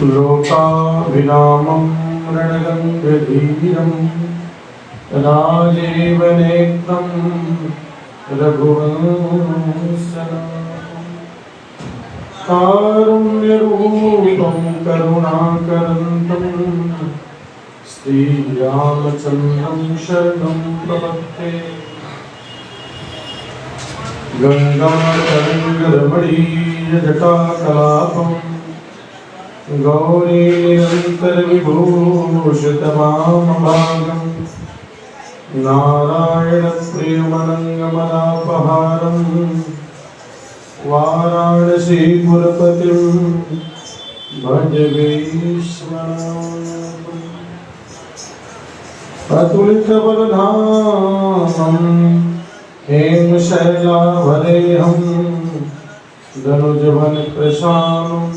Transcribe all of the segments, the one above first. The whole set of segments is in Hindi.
लोकाभिरामं रणरङ्गधीरं राजीवनेत्रं रघुवंशनाथं कारुण्यरूपं करुणाकरन्तं श्रीरामचन्द्रं शरणं प्रपद्ये। गङ्गातरङ्गरमणीयजटाकलापं गौरीनिरन्तरविभूषितवामभागं नारायणप्रियमनङ्गमदापहारं वाराणसीपुरपतिं भज विश्वनाथम्। अतुलितबलधामं हेमशैलाभरेहं धनुजवनकृशानुं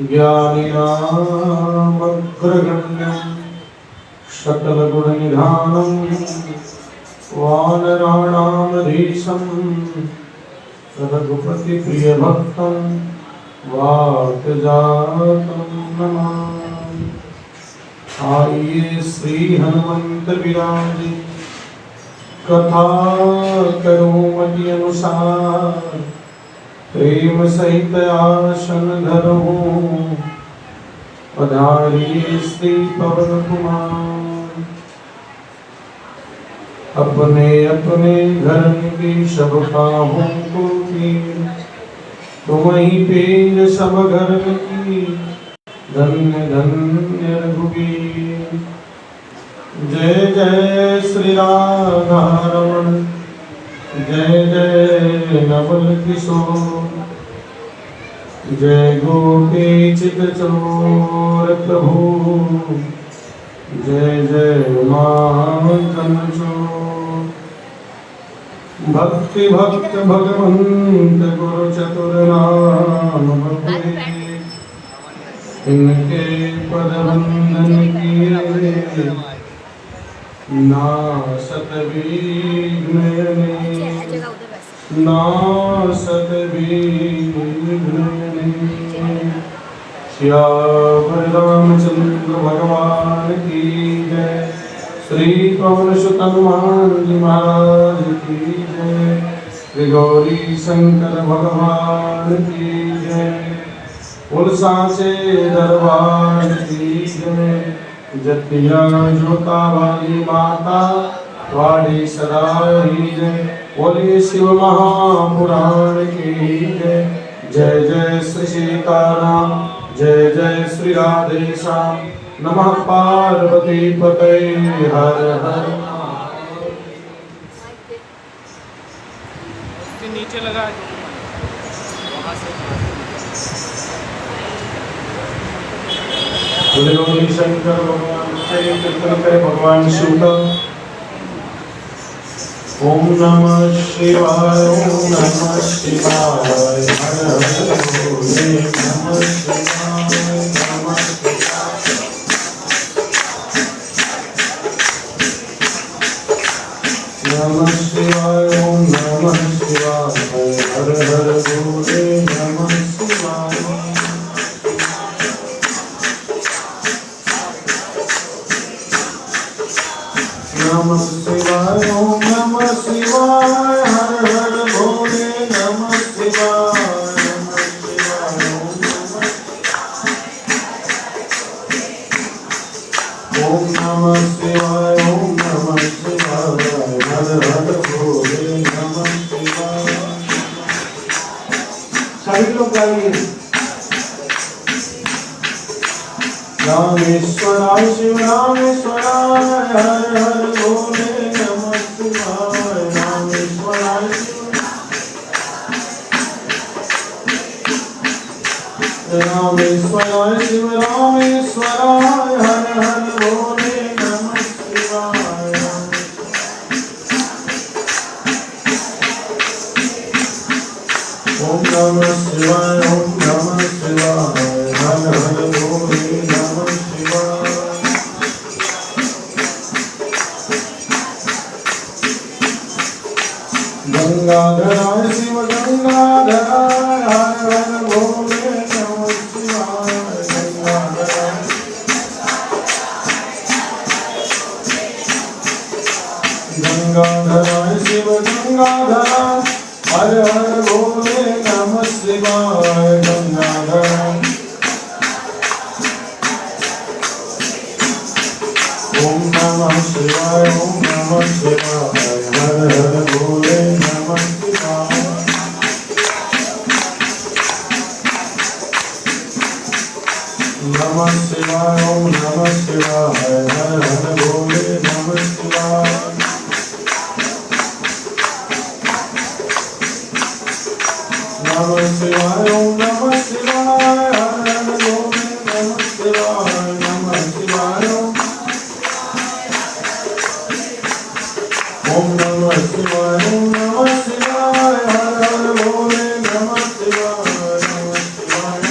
ज्ञानिनामग्रगण्यं सकलगुणनिधानं वानराणामधीशं रघुपतिप्रियभक्तं वातजातं नमामि। आइए श्री हनुमंत विराजे, कथा करूं मति अनुसार, प्रेम सहित आसन धरूं पधारी श्री पवन कुमार। अपने अपने घर की सब काहूं को कीर, तुम ही पेज सब घर की, धन्य धन्य रघुवीर। जय जय श्री राधारमण, जय जय नवल किशोर, जय गोपी चितचोर प्रभु, जय जय माखन चोर। भक्ति भक्त भगवंत गुरु चतुर नाम बड़े, इनके पद वंदन किए नासत विघ्न, नासत विघ्न। श्याम रामचंद्र भगवान की जय, श्री पवन सुत हनुमान जी महाराज की जय, श्री गौरी शंकर भगवान की जय, बोल सांचे दरबार की जय। जतिया जोता वाली माता वाणी सदा ही जय, बोलिए शिव महापुराण की जय। जय जय श्री सीताराम, जय जय श्री राधेश्याम, नमः पार्वती पते हर हर। नीचे लगा गौरी शंकर भगवान से कीर्तन करे भगवान शिव का। ओम नमः शिवाय, ओम नमः शिवाय, हर हर भोले नमः शिवाय, नमः शिवाय। नमः शिवाय, ओम नमः शिवाय, हर हर भोले नमः शिवाय। नमः शिवाय, ओम नमः शिवाय, हर हर भोले नमः शिवाय, नमः शिवाय, ओम नमः शिवाय, ओम नमः शिवाय, हर हर भोले नमः शिवाय। सभी लोग गाइए। रामेश्वराय शिव रामेश्वराय, हर हर भोले नमः शिवाय, रामेश्वराय शिव रामेश्वराय शिव रामेश्वराय, हर हर भोले नमः शिवाय। ओम नमः शिवाय, ओम नमः शिवाय, हर हर भोले नमः शिवाय। गंगाधराय शिव गंगाधराय, हर हर भोले नमः शिवाय। शिवाय गंगाधर। ओम नमः शिवाय ओम नमः शिवाय हर हर भोले नमः शिवाय। नमः शिवाय ओम नमः शिवाय हर हर भोले नमः शिवाय। नमः शिवाय ओम नमः शिवाय हर हर भोले नमः शिवाय। नमः शिवाय ओम नमः शिवाय ओम नमः शिवाय हर हर भोले नमः शिवाय। नमः शिवाय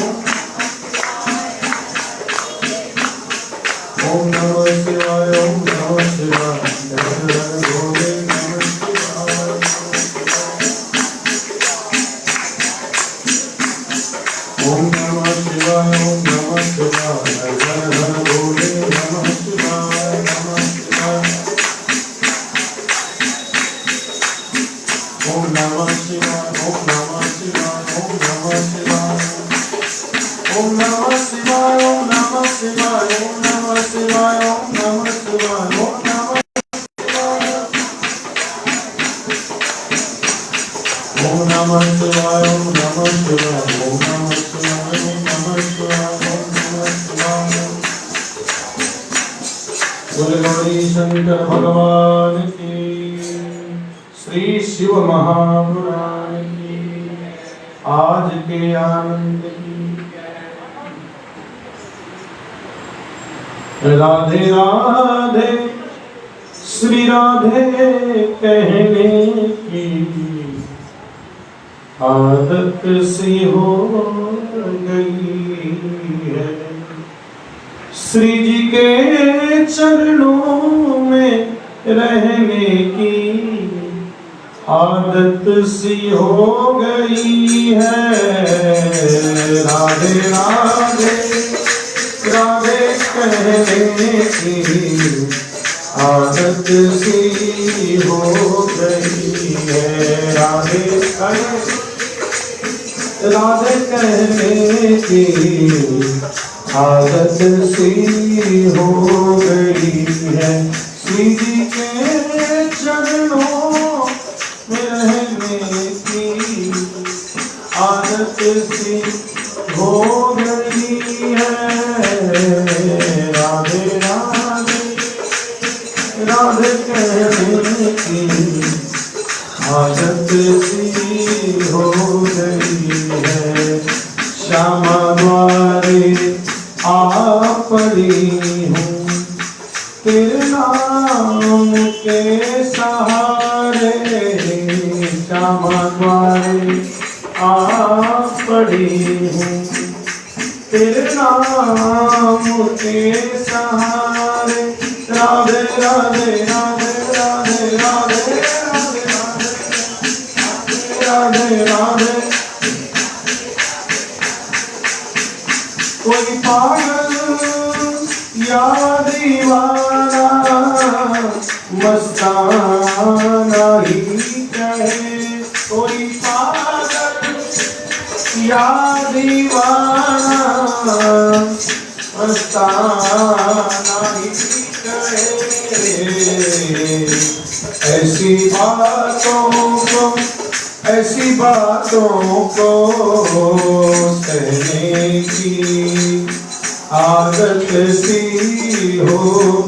ओम नमः शिवाय ओम नमः शिवाय हर हर भोले नमः शिवाय। ओम नमः शिवाय ओम नमः शिवाय हर हर भोले नमः शिवाय। नमः शिवाय ओम नमः शिवाय ओम नमः शिवाय ओम नमः शिवाय। ओम नमः शिवाय ओम नमः शिवाय ओम नमः शिवाय ओम नमः शिवाय ओम नमः ओम नमः शिवाय ओम नमः शिवाय ओम नमः शिवाय ओम नमः शिवाय ओम नमः शिवाय। बोले गौरी शंकर भगवान की, श्री शिव महापुराण की, आज के आनंद की। राधे राधे श्री राधे कहने की आदत सी हो गई है। श्री जी के चरणों में रहने की आदत सी हो गई है। राधे राधे राधे कहने की आदत सी हो गई है। राधे राधे कहने की आदत सी हो गई है। श्री जी के चरणों में रहने की आदत सी हो गई है। राधे राधे राधे कहने की आदत सी हो गई है। श्यामा द्वारे आ पड़ी हूँ तेरे नाम के सहारे। श्यामा द्वारे आ पड़ी हूँ तेरे नाम के सहारे। राधे राधे राधे राधे राधे राधे राधे राधे। कोई पागल या दीवाना मस्ताना ही कहे। कोई पागल या दीवाना मस्ताना ही कहे। ऐसी बातों को सहने की आदत सी हो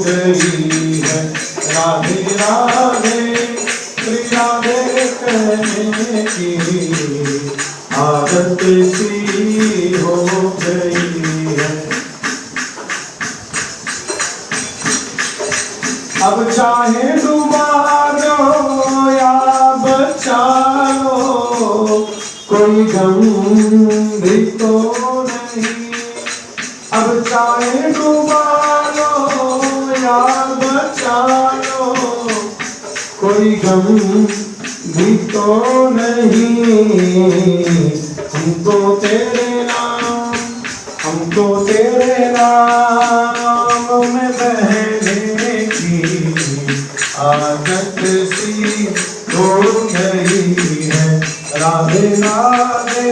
गई है। राधे राधे श्री राधे कहने की आदत सी हो गई है। अब चाहे डुबा दो या बचा लो कोई गम भी तो नहीं। अब चाहे डुबा लो या बचा लो कोई गम भी तो नहीं। हमको तेरे नाम में बहने की आदत सी हो गई है। राधे राधे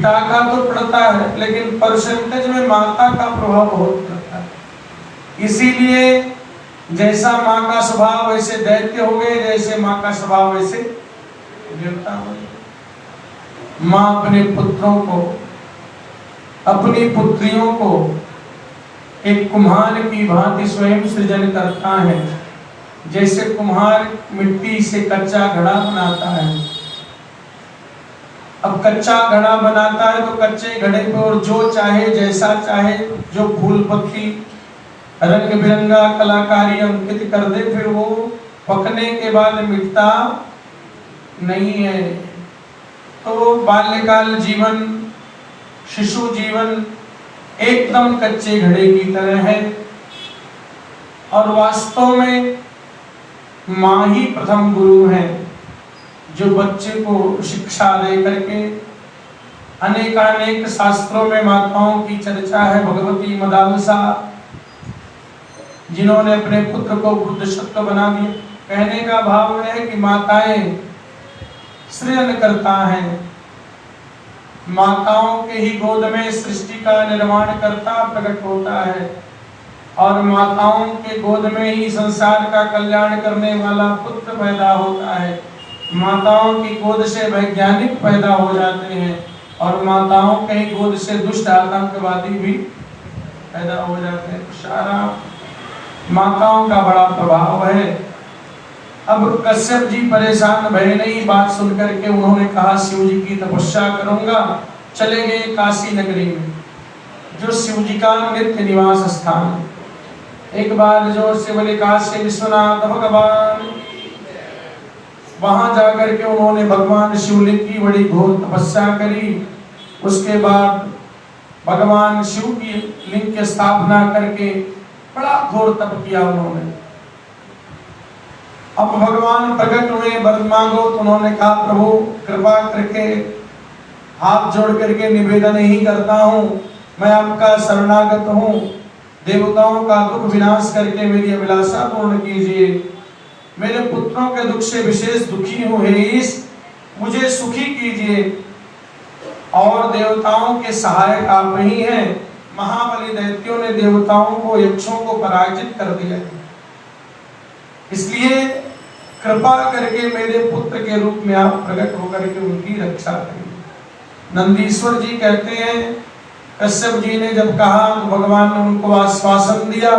पिता का तो पड़ता है, लेकिन परसेंटेज में माता का प्रभाव बहुत पड़ता है। इसीलिए जैसा माँ का स्वभाव वैसे दैत्य हो गए, जैसे माँ का स्वभाव वैसे देवता हो गए। माँ अपने पुत्रों को, अपनी पुत्रियों को एक कुम्हार की भांति स्वयं सृजन करता है। जैसे कुम्हार मिट्टी से कच्चा घड़ा बनाता है, अब कच्चा घड़ा बनाता है तो कच्चे घड़े पे और जो चाहे जैसा चाहे, जो फूल पत्ती रंग बिरंगा कलाकारी अंकित कर दे, फिर वो पकने के बाद मिटता नहीं है। तो बाल्यकाल जीवन, शिशु जीवन एकदम कच्चे घड़े की तरह है, और वास्तव में माँ ही प्रथम गुरु है, जो बच्चे को शिक्षा दे करके। अनेकानेक शास्त्रों में माताओं की चर्चा है। भगवती मदालसा, जिन्होंने अपने पुत्र को बुद्धशक्त बना दिया। कहने का भाव है कि माताएं सृजन करता है, माताओं के ही गोद में सृष्टि का निर्माण करता प्रकट होता है, और माताओं के गोद में ही संसार का कल्याण करने वाला पुत्र पैदा होता है। माताओं की गोद से वैज्ञानिक पैदा हो जाते हैं, और माताओं के ही गोद से दुष्ट आतंकवादी भी पैदा हो जाते हैं। सारा माताओं का बड़ा प्रभाव है। अब कश्यप जी परेशान भय नहीं, बात सुन करके उन्होंने कहा शिव जी की तपस्या करूंगा। चले गए काशी नगरी में, जो शिव जी का नित्य निवास स्थान है। एक बार जोर से बोले काशी विश्वनाथ भगवान। वहां जाकर के उन्होंने भगवान शिवलिंग की बड़ी घोर तपस्या करी। उसके बाद भगवान शिव की लिंग की स्थापना करके बड़ा घोर तप किया उन्होंने। अब भगवान प्रकट हुए, वर मांगो, तो उन्होंने कहा प्रभु कृपा करके हाथ जोड़ करके निवेदन ही करता हूँ, मैं आपका शरणागत हूँ, देवताओं का दुख विनाश करके मेरी अभिलाषा पूर्ण कीजिए। मेरे पुत्रों के दुख से विशेष दुखी हूँ, हे ईश, मुझे सुखी कीजिए। और देवताओं के सहायक आप ही हैं। महाबली दैत्यों ने देवताओं को, यक्षों को पराजित कर दिया, इसलिए कृपा करके मेरे पुत्र के रूप में आप प्रकट होकर के उनकी रक्षा करें। नंदीश्वर जी कहते हैं कश्यप जी ने जब कहा तो भगवान ने उनको आश्वासन दिया।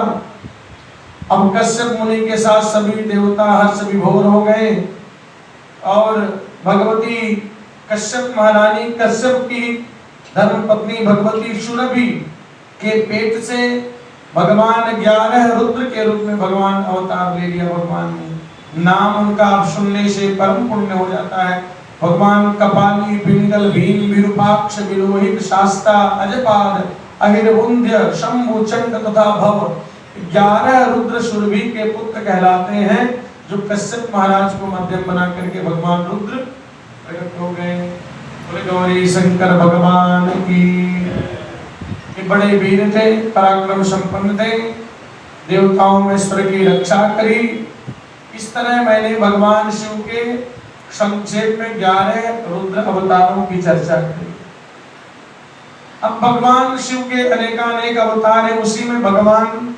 अब कश्यप मुनि के साथ सभी देवता हर्ष विभोर हो गए, और भगवती कश्यप महारानी, कश्यप की धर्म पत्नी भगवती सुरभि के पेट से भगवान 11 रुद्र के रूप में भगवान अवतार ले लिया। भगवान ने नाम उनका आप सुनने से परम पुण्य हो जाता है। भगवान कपाली, पिंगल, भीम, विरूपाक्ष, विलोहित, शास्ता, अजपाद, अहिरवुंध्य, शंभु, चंड तथा भव 11 रुद्र सुरभि के पुत्र कहलाते हैं, जो कश्यप महाराज को मध्यम बना करके भगवान रुद्र प्रकट हो गए। बोले गौरी शंकर भगवान की। ये बड़े वीर थे, पराक्रम संपन्न थे, देवताओं में स्वर की रक्षा करी। इस तरह मैंने भगवान शिव के संक्षेप में 11 रुद्र अवतारों की चर्चा की। अब भगवान शिव के अनेकानेक अवतार हैं, उसी में भगवान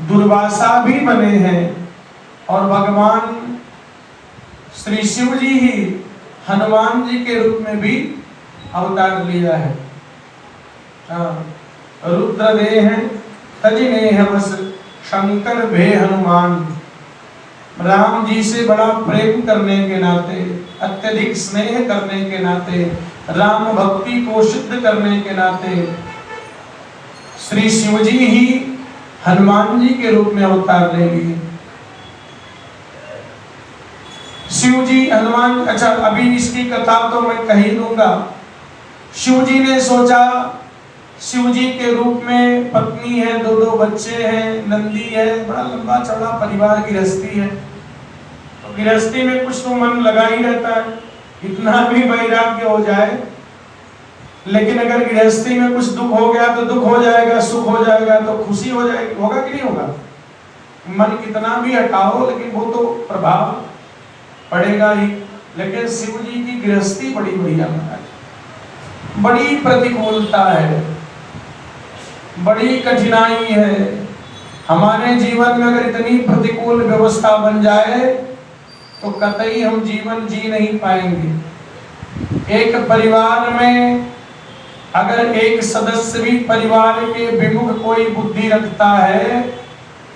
दुर्वासा भी बने हैं, और भगवान श्री शिव जी ही हनुमान जी के रूप में भी अवतार लिया है। रुद्र दे हैं तजिने हमस शंकर भे हनुमान। राम जी से बड़ा प्रेम करने के नाते, अत्यधिक स्नेह करने के नाते, राम भक्ति को सिद्ध करने के नाते श्री शिव जी ही हनुमान जी के रूप में अवतार ले लिए। शिव जी हनुमान, अच्छा अभी इसकी कथा तो मैं कह ही दूंगा। शिव जी ने सोचा शिव जी के रूप में पत्नी है, 2 बच्चे हैं, नंदी है, बड़ा लंबा चौड़ा परिवार, गृहस्थी है। तो गृहस्थी में कुछ तो मन लगा ही रहता है, इतना भी वैराग्य हो जाए, लेकिन अगर गृहस्थी में कुछ दुख हो गया तो दुख हो जाएगा, सुख हो जाएगा तो खुशी हो जाएगी, होगा कि नहीं होगा? मन कितना भी हटाओ लेकिन वो तो प्रभाव पड़ेगा ही। लेकिन शिव जी की गृहस्थी बड़ी बढ़िया महाराज, बड़ी प्रतिकूलता है, बड़ी कठिनाई है। हमारे जीवन में अगर इतनी प्रतिकूल व्यवस्था बन जाए तो कतई हम जीवन जी नहीं पाएंगे। एक परिवार में अगर एक सदस्य भी परिवार के विमुख कोई बुद्धि रखता है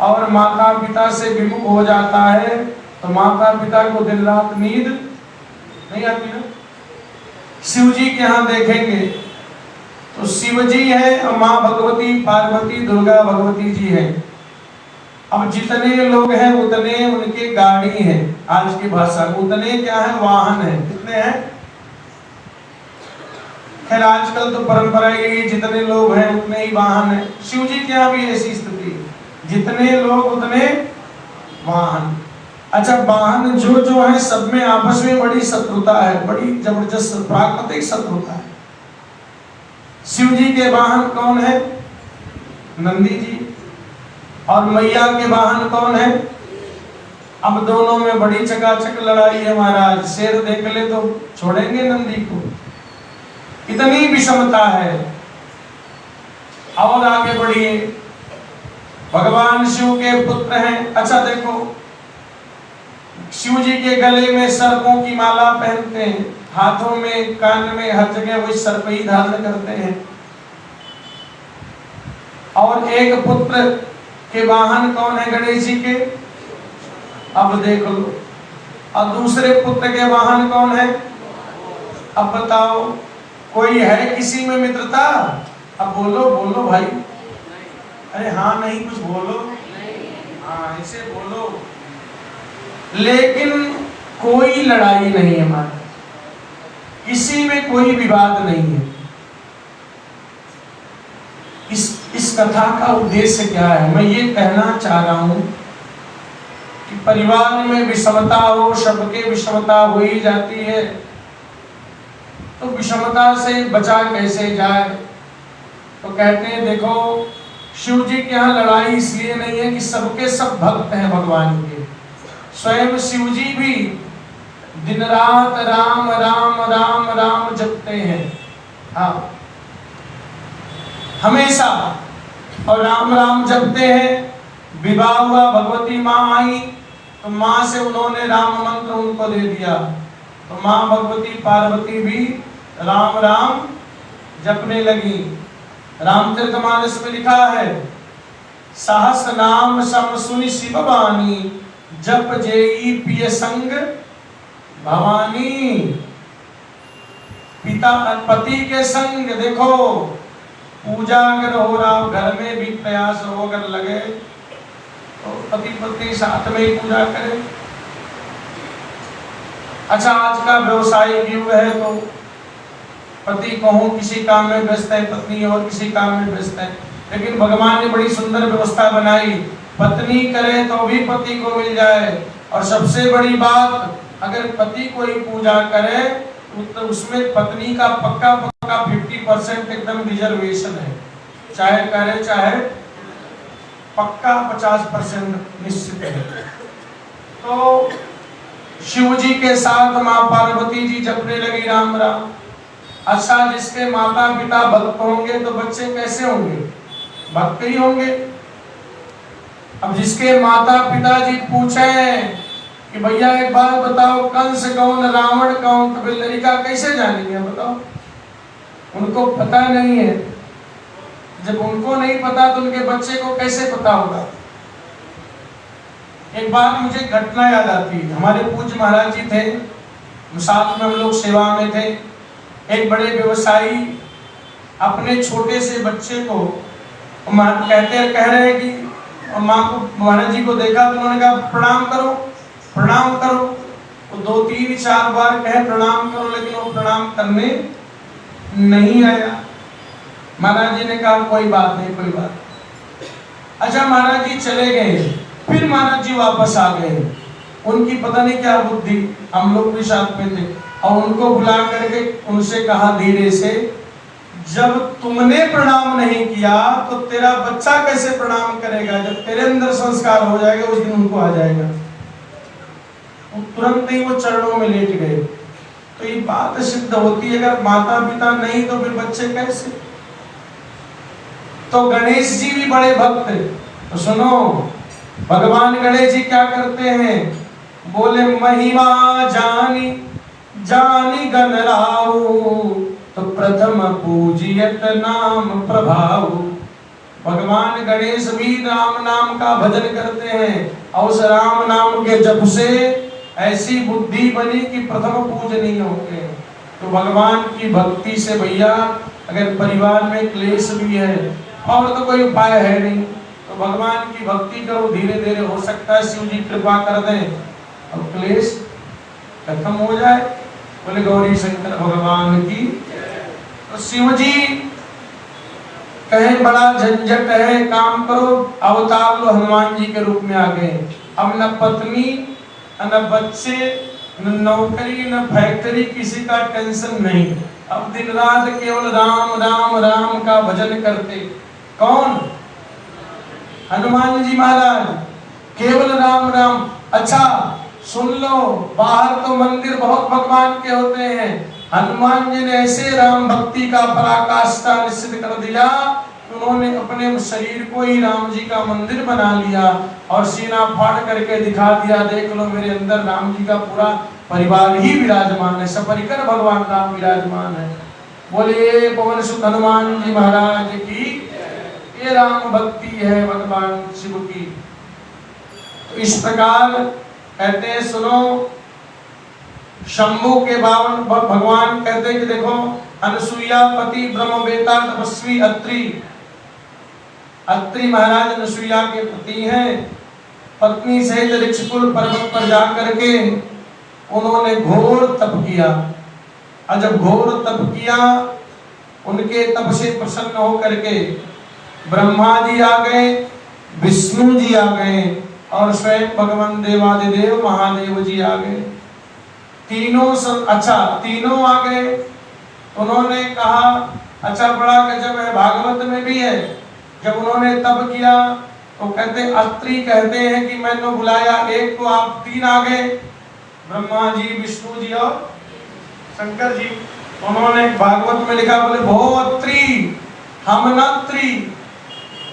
और माता पिता से विमुख हो जाता है तो माता पिता को दिन रात नींद नहीं आती ना। शिव जी के यहाँ देखेंगे तो शिव जी है और माँ भगवती, पार्वती, दुर्गा भगवती जी है। अब जितने लोग हैं उतने उनके गाड़ी हैं, आज की भाषा में उतने क्या है, वाहन है। कितने हैं? खैर आजकल तो परंपरा ये जितने लोग हैं उतने ही वाहन है। शिव जी के यहाँ भी ऐसी स्थिति है, जितने लोग उतने वाहन। अच्छा, वाहन जो है सब में आपस में बड़ी शत्रुता है, बड़ी जबरदस्त प्राकृतिक शत्रुता है। शिव जी के वाहन कौन है? नंदी जी। और मैया के वाहन कौन है? अब दोनों में बड़ी चकाचक लड़ाई है महाराज। शेर देख ले तो छोड़ेंगे नंदी को, इतनी विषमता है। और आगे बढ़िए, भगवान शिव के पुत्र हैं। अच्छा देखो, शिव जी के गले में सर्पों की माला पहनते हैं, हाथों में, कान में, हर जगह वही सर्प ही धारण करते हैं। और एक पुत्र के वाहन कौन है? गणेश जी के। अब देख लो, और दूसरे पुत्र के वाहन कौन है? अब बताओ, कोई है किसी में मित्रता? अब बोलो बोलो भाई, अरे हाँ नहीं कुछ बोलो, हाँ ऐसे बोलो। लेकिन कोई लड़ाई नहीं है हमारा, किसी में कोई विवाद नहीं है। इस कथा का उद्देश्य क्या है? मैं ये कहना चाह रहा हूं कि परिवार में विषमता हो, सबके विषमता हो ही जाती है, तो विषमता से बचा कैसे जाए? तो कहते हैं देखो, शिव जी के यहाँ लड़ाई इसलिए नहीं है कि सबके सब भक्त हैं भगवान के। स्वयं शिव जी भी दिन रात राम राम राम राम जपते हैं, हाँ हमेशा, और राम राम जपते हैं। विवाह हुआ, भगवती माँ आई तो माँ से उन्होंने राम मंत्र उनको दे दिया, तो माँ भगवती पार्वती भी राम राम जपने लगी। रामचरितमानस में लिखा है, सहस नाम सम सुनि शिव वाणी, जप जेई पिय संग भवानी। पिता पति के संग, देखो पूजा अगर हो रहा हो, घर में भी प्रयास हो अगर लगे तो पति पत्नी साथ में ही पूजा करें। अच्छा, आज का व्यवसायिक युग है तो पति कहूँ किसी काम में व्यस्त है, पत्नी और किसी काम में व्यस्त है, लेकिन भगवान ने बड़ी सुंदर व्यवस्था बनाई, पत्नी करे तो भी पति को मिल जाए। और सबसे बड़ी बात, अगर पति कोई पूजा करे तो उसमें पत्नी का पक्का 50% एकदम रिजर्वेशन है, चाहे करे चाहे पक्का 50% निश्चित है। तो शिव जी के साथ माँ पार्वती जी जपने लगी राम राम। अच्छा, जिसके माता पिता भक्त होंगे तो बच्चे कैसे होंगे? भक्त ही होंगे। अब जिसके माता पिता जी पूछे कि भैया एक बात बताओ, कंस कौन, रावण कौन, तो वे लड़का कैसे जानेंगे? बताओ, उनको पता नहीं है। जब उनको नहीं पता तो उनके बच्चे को कैसे पता होगा? एक बार मुझे घटना याद आती है। हमारे पूज्य महाराज जी थे, साथ में हम लोग सेवा में थे। एक बड़े व्यवसायी अपने छोटे से बच्चे को कह रहे हैं कि माँ को, महाराज जी को देखा तो उन्होंने कहा प्रणाम करो प्रणाम करो। वो 2-3-4 बार कहे प्रणाम करो, लेकिन वो प्रणाम करने नहीं आया। महाराज जी ने कहा कोई बात नहीं, कोई बात। अच्छा, महाराज जी चले गए, फिर महाराज जी वापस आ गए। उनकी पता नहीं क्या बुद्धि, हम लोग भी साथ में थे, और उनको बुला करके उनसे कहा धीरे से, जब तुमने प्रणाम नहीं किया तो तेरा बच्चा कैसे प्रणाम करेगा? जब तेरे अंदर संस्कार हो जाएगा उस दिन उनको आ जाएगा। तुरंत ही वो चरणों में लेट गए। तो तो ये बात सिद्ध होती है, अगर माता पिता नहीं तो फिर बच्चे कैसे। तो गणेश जी भी बड़े भक्त। तो सुनो, भगवान गणेश जी क्या करते हैं, बोले महिमा जानी जानी गणराऊ, तो प्रथम पूजियत नाम प्रभाव। भगवान गणेश भी राम नाम का भजन करते हैं और उस राम नाम के जप से ऐसी बुद्धि बनी कि प्रथम पूजनीय होंगे। तो भगवान की भक्ति से भैया अगर परिवार में क्लेश भी है और तो कोई उपाय है नहीं, तो भगवान की भक्ति करो, धीरे धीरे हो सकता है शिव जी कृपा कर दें और क्लेश खत्म हो जाए। बोले गौरी शंकर भगवान की। तो शिव जी कहे बड़ा झंझट है, काम करो, अवतार लो, हनुमान जी के रूप में आ गए। अब न पत्नी न बच्चे न नौकरी न फैक्ट्री, किसी का टेंशन नहीं। अब दिन रात केवल राम राम राम का भजन करते। कौन? हनुमान जी महाराज, केवल राम राम। अच्छा सुन लो, बाहर तो मंदिर बहुत भगवान के होते हैं, हनुमान जी ने ऐसे राम भक्ति का पराकाष्ठा निश्चित कर दिया, उन्होंने अपने शरीर को ही राम जी का मंदिर बना लिया और सीना फाड़ करके दिखा दिया, देख लो मेरे अंदर राम जी का पूरा परिवार ही विराजमान है, सपरिकर भगवान राम विराजमान है। बोले पवन सुत हनुमान जी महाराज की। ये राम भक्ति है भगवान शिव की। तो इस प्रकार कहते हैं, सुनो, शंभु के बावन भगवान कहते हैं कि देखो, अनसुईया पति ब्रह्मवेता तपस्वी अत्रि, अत्रि महाराज अनसुईया के पति हैं। पत्नी सहित ऋक्षकुल पर्वत पर जाकर के उन्होंने घोर तप किया, और जब घोर तप किया, उनके तप से प्रसन्न होकर के ब्रह्मा जी आ गए, विष्णु जी आ गए और स्वयं भगवान देवादिदेव महादेव जी आ गए। तीनों आ गए। उन्होंने कहा अच्छा बड़ा गजब है, भागवत में भी है, जब उन्होंने तप किया तो कहते अत्रि कहते हैं कि मैंने बुलाया एक को, आप तीन आ गए, ब्रह्मा जी विष्णु जी और शंकर जी। उन्होंने भागवत में लिखा, बोले भो अत्रि हम नत्रि,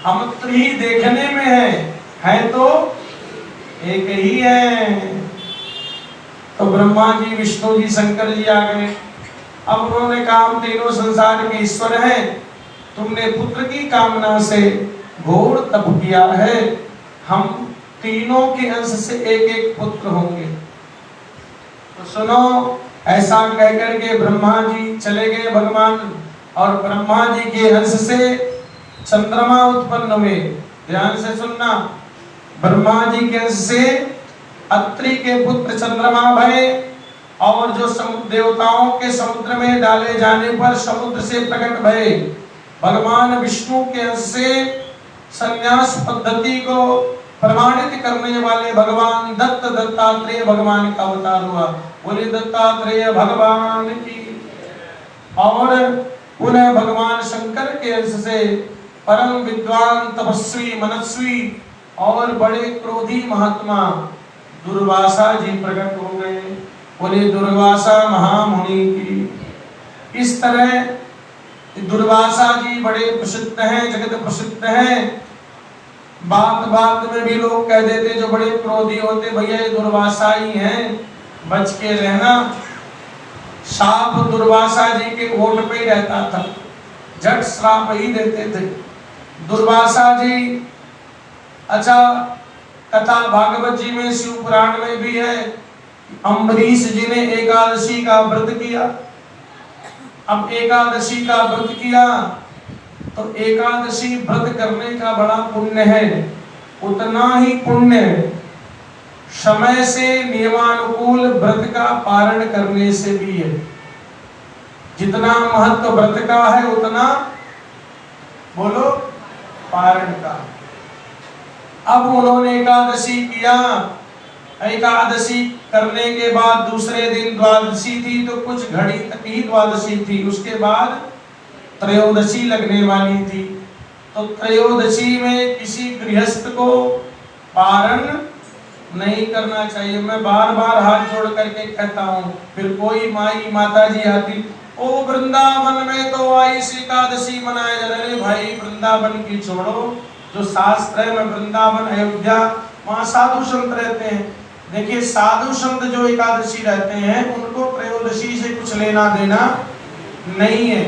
हम त्रि देखने में है तो एक ही है। तो ब्रह्मा जी विष्णु जी शंकर जी आ गए। अब उन्होंने कहा हम तीनों संसार के ईश्वर हैं, तुमने पुत्र की कामना से घोर तप किया है, हम तीनों के अंश से एक एक पुत्र होंगे। तो सुनो, ऐसा कहकर के ब्रह्मा जी चले गए भगवान, और ब्रह्मा जी के अंश से चंद्रमा उत्पन्न हुए। ध्यान से सुनना, ब्रह्मा जी के अंश से अत्रि के पुत्र चंद्रमा भये, और जो समुद्र देवताओं के समुद्र में डाले जाने पर समुद्र से प्रकट भये। भगवान विष्णु के अंश से संन्यास पद्धति को प्रमाणित करने वाले भगवान दत्तात्रेय भगवान का अवतार हुआ। बोले दत्तात्रेय भगवान की। और पुनः भगवान शंकर के अंश से परम विद्वान तपस्वी मनस्वी और बड़े क्रोधी महात्मा दुर्वासा जी प्रकट हो गए। बोले दुर्वासा महामुनि की। इस तरह दुर्वासा जी बड़े प्रसिद्ध हैं, जगत प्रसिद्ध हैं। बात बात में भी लोग कह देते जो बड़े क्रोधी होते, भैया ये दुर्वासा ही हैं, बच के रहना। साप दुर्वासा जी के ओठ पे ही रहता था, झट श्राप ही देते थे दुर्वासा जी। अच्छा, कथा भागवत जी में शिव पुराण में भी है, अम्बरीश जी ने एकादशी का व्रत किया। अब एकादशी का व्रत किया तो एकादशी व्रत करने का बड़ा पुण्य है, उतना ही पुण्य समय से नियमानुकूल व्रत का पारण करने से भी है। जितना महत्व व्रत का है उतना बोलो पारण का। अब उन्होंने एकादशी किया, एकादशी करने के बाद दूसरे दिन द्वादशी थी, तो कुछ घड़ी तक ही द्वादशी थी, उसके बाद त्रयोदशी लगने वाली थी। तो त्रयोदशी में किसी गृहस्थ को पारण नहीं करना चाहिए। मैं बार बार हाथ जोड़ करके कहता हूँ। फिर कोई माई माता जी आती, ओ वृंदावन में तो आई एकादशी मनाए जा रहे। भाई वृंदावन की छोड़ो, जो शास्त्र है में वृंदावन अयोध्या वहाँ साधु संत रहते हैं। देखिए साधु संत जो एकादशी रहते हैं उनको त्रयोदशी से कुछ लेना देना नहीं है,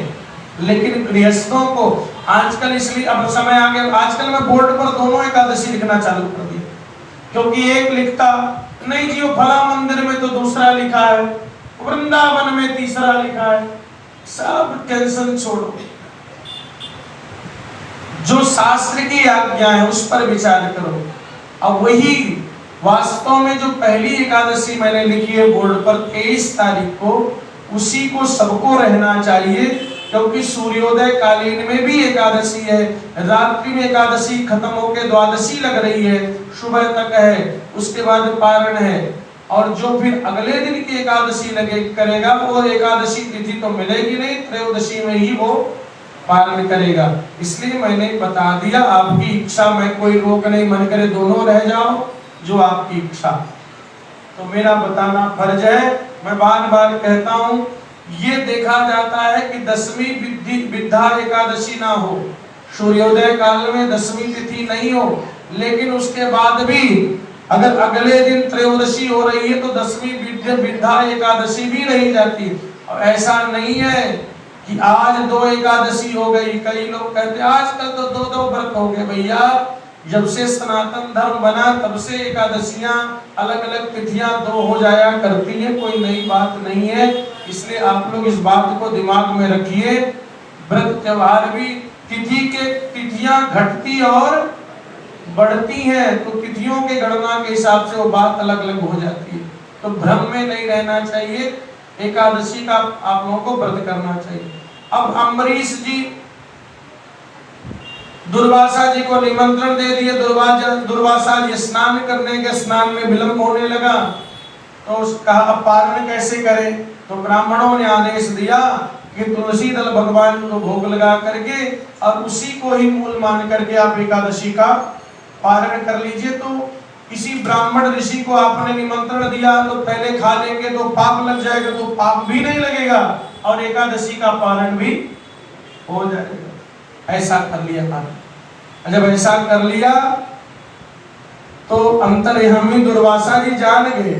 लेकिन गृहस्थों को आजकल, इसलिए अब समय आ गया, आजकल मैं बोर्ड पर दोनों एकादशी लिखना चालू कर दिया। क्योंकि एक लिखता नहीं जी वो फला मंदिर में तो दूसरा लिखा है, वृंदावन में तीसरा लिखा है। सब टेंशन छोड़ो, जो शास्त्र की आज्ञा है उस पर विचार करो। अब वही वास्तव में जो पहली एकादशी मैंने लिखी है बोर्ड पर 23 तारीख को, उसी को सबको रहना चाहिए। क्योंकि सूर्योदय कालीन में भी एकादशी है, रात्रि में एकादशी खत्म होकर द्वादशी लग रही है, सुबह तक है, उसके बाद पारण है। और जो फिर अगले दिन की एकादशी लगे करेगा वो एकादशी तिथि तो मिलेगी नहीं, त्रयोदशी में ही वो पालन करेगा। इसलिए मैंने बता दिया, आपकी इच्छा, मैं कोई रोक नहीं, मन करे दोनों रह जाओ, जो आपकी इच्छा। तो मेरा बताना फर्ज है। मैं बार बार कहता हूँ, ये देखा जाता है कि 10वीं विद्या एकादशी ना हो, सूर्योदय काल में 10वीं तिथि नहीं हो, लेकिन उसके बाद भी अगर अगले दिन त्रयोदशी हो रही है तो 10वीं विद्या एकादशी भी नहीं जाती। और ऐसा नहीं है कि आज 2 एकादशी हो गई। कई लोग कहते हैं आजकल तो 2-2 व्रत हो गए। भैया जब से सनातन धर्म बना तब से एकादशियां अलग अलग तिथियां 2 हो जाया करती हैं, कोई नई बात नहीं है। इसलिए आप लोग इस बात को दिमाग में रखिए। व्रत त्योहार भी तिथियां घटती और बढ़ती हैं, तो तिथियों के गणना के हिसाब से वो बात अलग अलग हो जाती है। तो भ्रम में नहीं रहना चाहिए, एकादशी का आप लोगों को व्रत करना चाहिए। अब अम्बरीश जी दुर्वासा जी को निमंत्रण दे दिए। दुर्वासा जी स्नान करने के, स्नान में विलंब होने लगा तो कहा अब पारण कैसे करें। तो ब्राह्मणों ने आदेश दिया कि तुलसी दल भगवान को भोग लगा करके और उसी को ही मूल मान करके आप एकादशी का पारण कर लीजिए। तो किसी ब्राह्मण ऋषि को आपने निमंत्रण दिया तो पहले खा लेंगे तो पाप लग जाएगा, तो पाप भी नहीं लगेगा और एकादशी का पारण भी हो जाएगा। ऐसा कर लिया पारण। जब ऐसा कर लिया तो अंतर्यामी दुर्वासा जी जान गए,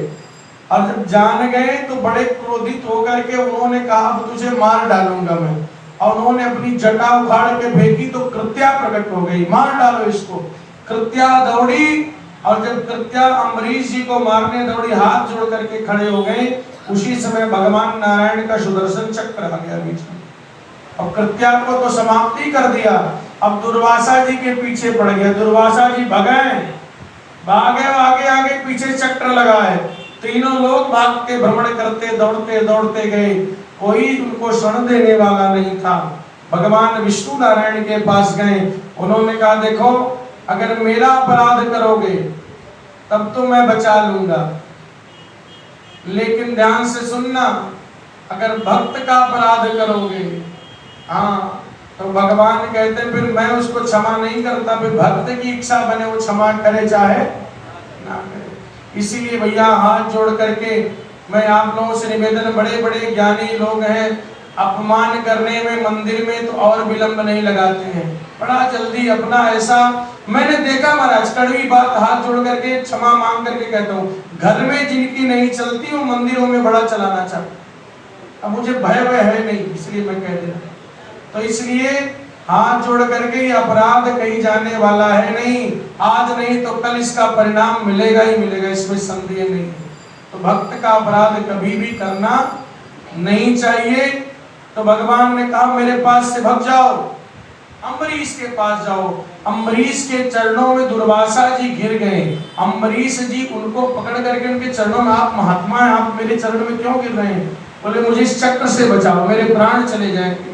और जब जान गए तो बड़े क्रोधित होकर के उन्होंने कहा अब तुझे मार डालूंगा मैं। और उन्होंने अपनी जटा उखाड़ के फेंकी तो कृत्या प्रकट हो गई, मार डालो इसको। कृत्या दौड़ी, और जब कृत्या अम्बरीश जी को मारने दौड़ी, हाथ जोड़ करके खड़े हो गए, उसी समय भगवान नारायण का सुदर्शन चक्र आ गया बीच में और कृत्या को तो समाप्ति कर दिया। अब दुर्वासा जी के पीछे पड़ गया। दुर्वासा जी भागे आगे आगे पीछे चक्र लगा है। तीनों लोग भाग के भ्रमण करते दौड़ते दौड़ते गए, कोई उनको शरण देने वाला नहीं था। भगवान विष्णु नारायण के पास गए, उन्होंने कहा देखो अगर मेरा अपराध करोगे तब तो मैं बचा लूंगा, लेकिन ध्यान से सुनना, अगर भक्त का अपराध करोगे हाँ तो भगवान कहते हैं फिर मैं उसको क्षमा नहीं करता। फिर भक्त की इच्छा बने वो क्षमा करे चाहे ना करे। इसीलिए भैया हाथ जोड़ करके मैं आप लोगों से निवेदन, बड़े बड़े ज्ञानी लोग हैं, अपमान करने में मंदिर में तो और विलंब नहीं लगाते हैं, बड़ा जल्दी अपना ऐसा मैंने देखा महाराज, कड़वी बात हाथ जोड़ करके क्षमा मांग करके कहता हूँ, घर में जिनकी नहीं चलती वो मंदिरों में बड़ा चलाना चाहते। अब मुझे भय है नहीं, इसलिए मैं कह दे रहा। तो इसलिए हाथ जोड़ करके ये अपराध कहीं जाने वाला है नहीं, आज नहीं तो कल इसका परिणाम मिलेगा ही मिलेगा, इसमें संदेह नहीं। तो भक्त का अपराध कभी भी करना नहीं चाहिए। तो भगवान ने कहा मेरे पास से भग जाओ, अम्बरीश के पास जाओ। अम्बरीश के चरणों में दुर्वासा जी गिर गए। अम्बरीश जी उनको पकड़ करके उनके चरणों में, आप महात्मा हैं, आप मेरे चरण में क्यों गिर रहे हैं? बोले मुझे इस चक्र से बचाओ, मेरे प्राण चले जाएंगे।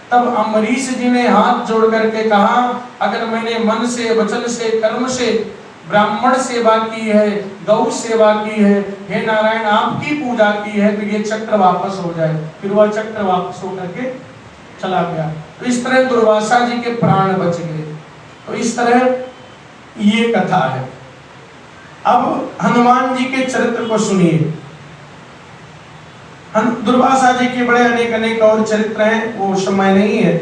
तब अम्बरीश जी ने हाथ जोड़ करके कहा अगर मैंने मन से, वचन से, कर्म से ब्राह्मण सेवा की है, गौ सेवा की है, हे नारायण आपकी पूजा की है, तो ये चक्र वापस हो जाए। फिर वह चक्र वापस होकर के चला गया। तो इस तरह दुर्वासा जी के प्राण बच गए। तो इस तरह ये कथा है। अब हनुमान जी के चरित्र को सुनिए। दुर्वासा जी के बड़े अनेक अनेक और चरित्र हैं, वो समय नहीं है।